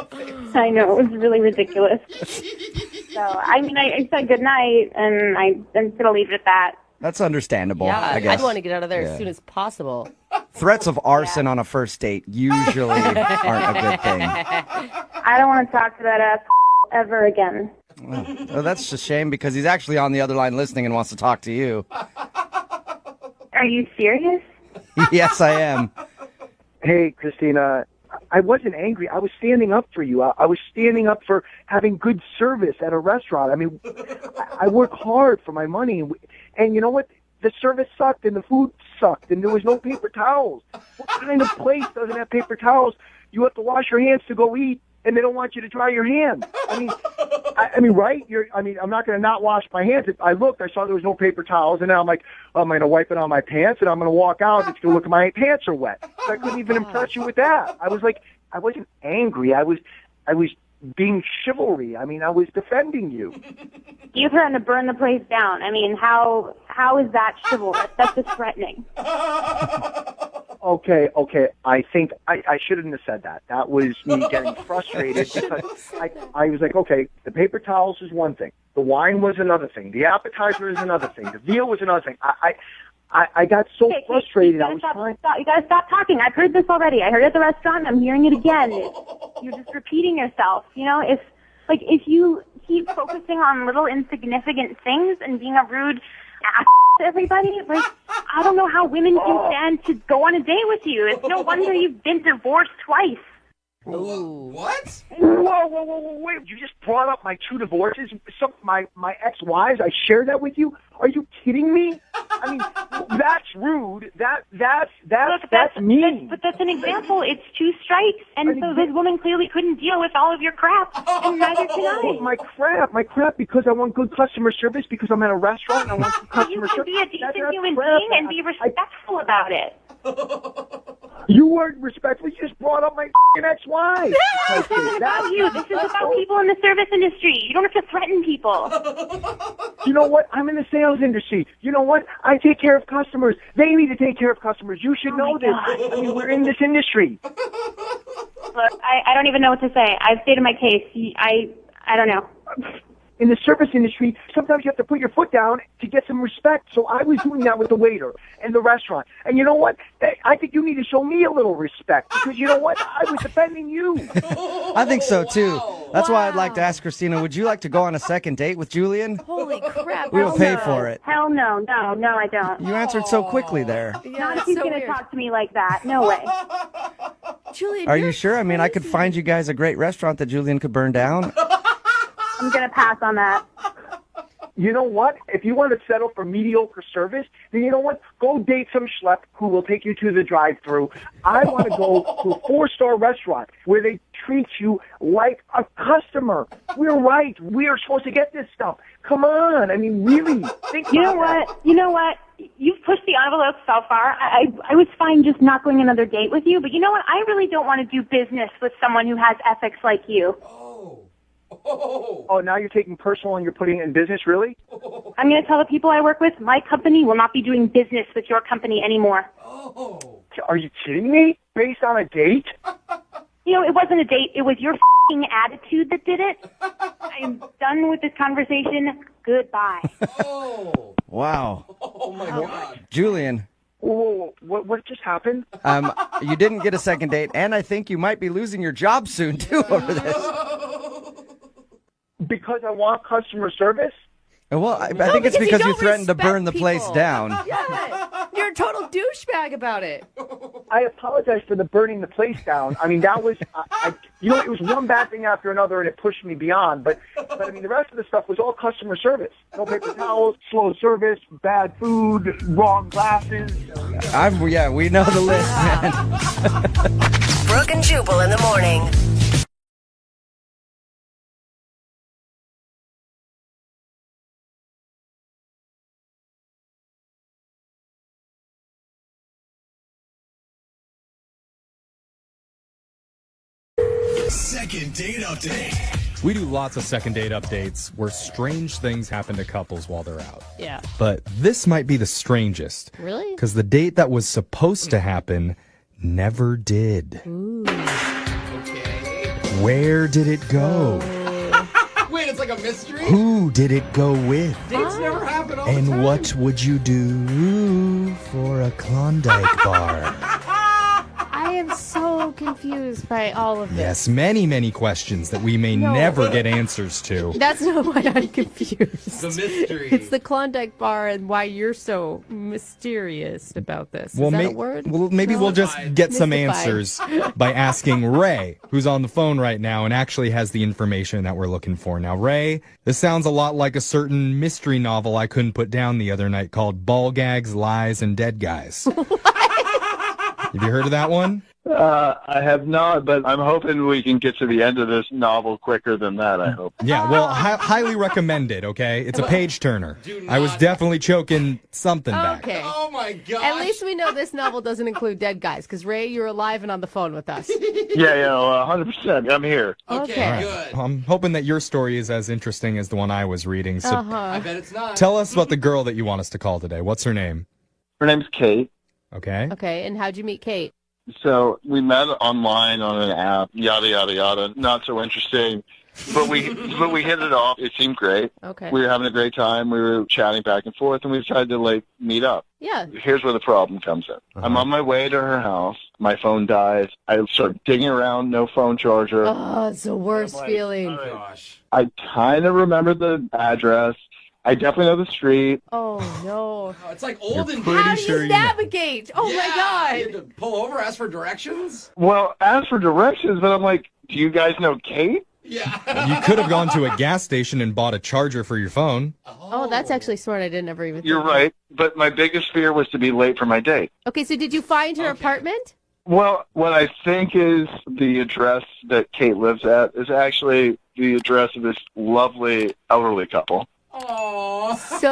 I know, it was really ridiculous. So, I mean, I said goodnight, and I'm going to leave it at that.
That's understandable,
Yeah,
I guess.
I'd want to get out of there as soon as possible.
Threats of arson on a first date usually aren't a good thing.
I don't want to talk to that ass ever again.
Well, that's a shame because he's actually on the other line listening and wants to talk to you.
Are you serious?
Yes, I am.
Hey, Christina, I wasn't angry. I was standing up for you. I was standing up for having good service at a restaurant. I mean, I work hard for my money. And you know what? The service sucked and the food sucked and there was no paper towels. What kind of place doesn't have paper towels? You have to wash your hands to go eat and they don't want you to dry your hands. I mean, right? I'm not going to not wash my hands. I looked, I saw there was no paper towels, and now I'm like, I'm going to wipe it on my pants, and I'm going to walk out, and it's going to look like my pants are wet. So I couldn't even impress you with that. I was like, I wasn't angry. I was being chivalry. I mean, I was defending you.
You threatened to burn the place down. I mean, how is that chivalrous? That's just threatening.
Okay. I think I shouldn't have said that. That was me getting frustrated because I was like, okay, the paper towels is one thing. The wine was another thing. The appetizer is another thing. The veal was another thing. I got so frustrated. I was trying.
You gotta stop talking. I've heard this already. I heard it at the restaurant. I'm hearing it again. You're just repeating yourself. You know, if you keep focusing on little insignificant things and being a rude ass everybody? Like, I don't know how women can stand to go on a date with you. It's no wonder you've been divorced twice.
What?
Whoa, wait. You just brought up my 2 divorces? My ex-wives? I shared that with you? Are you kidding me? I mean, that's rude. That's mean.
But that's an example. It's 2 strikes. And so this woman clearly couldn't deal with all of your crap. And neither can I.
My crap, because I want good customer service, because I'm at a restaurant and I want good customer service.
You can be a decent human being and be respectful about it.
You weren't respectful. You just brought up my ex-wife.
This isn't about you. This is about people in the service industry. You don't have to threaten people.
You know what? I'm in the sales industry. You know what? I take care of customers. They need to take care of customers. You should know this. I mean, we're in this industry.
Look, I don't even know what to say. I've stated my case. I don't know.
In the service industry, sometimes you have to put your foot down to get some respect. So I was doing that with the waiter and the restaurant. And you know what? I think you need to show me a little respect, because you know what? I was defending you.
I think so, too. That's why I'd like to ask Christina, would you like to go on a second date with Julian?
Holy crap.
We will pay for it.
Hell no. No, I don't.
You answered so quickly there.
Not if he's going to talk to me like that. No way.
Julian,
Are you sure? I mean, I could find you guys a great restaurant that Julian could burn down.
I'm going to pass on that.
You know what? If you want to settle for mediocre service, then you know what? Go date some schlep who will take you to the drive-thru. I want to go to a 4-star restaurant where they treat you like a customer. We're right. We are supposed to get this stuff. Come on. I mean, really. Think
You
about
know
that.
what? You know what? You've pushed the envelope so far. I was fine just not going another date with you, but you know what? I really don't want to do business with someone who has ethics like you.
Oh, now you're taking personal and you're putting it in business, really?
I'm going to tell the people I work with, my company will not be doing business with your company anymore.
Are you kidding me? Based on a date?
You know, it wasn't a date. It was your f***ing attitude that did it. I'm done with this conversation. Goodbye.
Wow.
Oh, my God.
Julian.
Whoa, what just happened?
You didn't get a second date, and I think you might be losing your job soon, too, over this.
Because I want customer service?
Well, I think it's because you threatened to burn the place down.
Yeah, you're a total douchebag about it.
I apologize for the burning the place down. I mean, that was, it was one bad thing after another, and it pushed me beyond. But I mean, the rest of the stuff was all customer service. No paper towels, slow service, bad food, wrong glasses.
We know the list, man.
Brooke and Jubal in the morning.
Second date update.
We do lots of second date updates where strange things happen to couples while they're out.
Yeah.
But this might be the strangest.
Really?
Because the date that was supposed to happen never did.
Ooh.
Where did it go?
Wait, it's like a mystery?
Who did it go with?
Dates never happen all the
And
time.
what would you do for a Klondike bar?
I am so confused by all of this.
Yes, many, many questions that we may never get answers to.
That's not why I'm confused.
The mystery.
It's the Klondike bar and why you're so mysterious about this. Is that a word?
Well, maybe we'll just get some
Mystified.
answers by asking Ray, who's on the phone right now and actually has the information that we're looking for. Now, Ray, this sounds a lot like a certain mystery novel I couldn't put down the other night called Ball Gags, Lies, and Dead Guys. Have you heard of that one?
I have not, but I'm hoping we can get to the end of this novel quicker than that, I hope.
Yeah, well, highly recommended, okay? It's a page turner. I was definitely choking something back.
Okay.
Oh, my God.
At least we know this novel doesn't include dead guys, because Ray, you're alive and on the phone with us.
Yeah, 100%. I'm here.
Okay,
All right.
good.
I'm hoping that your story is as interesting as the one I was reading. So
I bet it's not.
tell us about the girl that you want us to call today. What's her name?
Her name's Kate.
Okay.
Okay, and how'd you meet Kate?
So we met online on an app, yada, yada, yada. Not so interesting. But we hit it off. It seemed great.
Okay.
We were having a great time. We were chatting back and forth, and we decided to, meet up.
Yeah.
Here's where the problem comes in. I'm on my way to her house. My phone dies. I start digging around, no phone charger.
Oh, it's the worst feeling.
Gosh.
I kind of remember the address, I definitely know the street.
Oh, no.
Oh, it's like olden
pretty
days.
How do
sure
you
you know.
navigate? Oh,
Yeah,
my
you
God.
had to pull over, ask for directions?
Well, as for directions, but I'm like, do you guys know Kate?
Yeah.
You could have gone to a gas station and bought a charger for your phone.
Oh, that's actually smart. I didn't ever even think
You're
of that.
right, but my biggest fear was to be late for my date.
Okay, so did you find her apartment?
Well, what I think is the address that Kate lives at is actually the address of this lovely elderly couple.
Aww.
So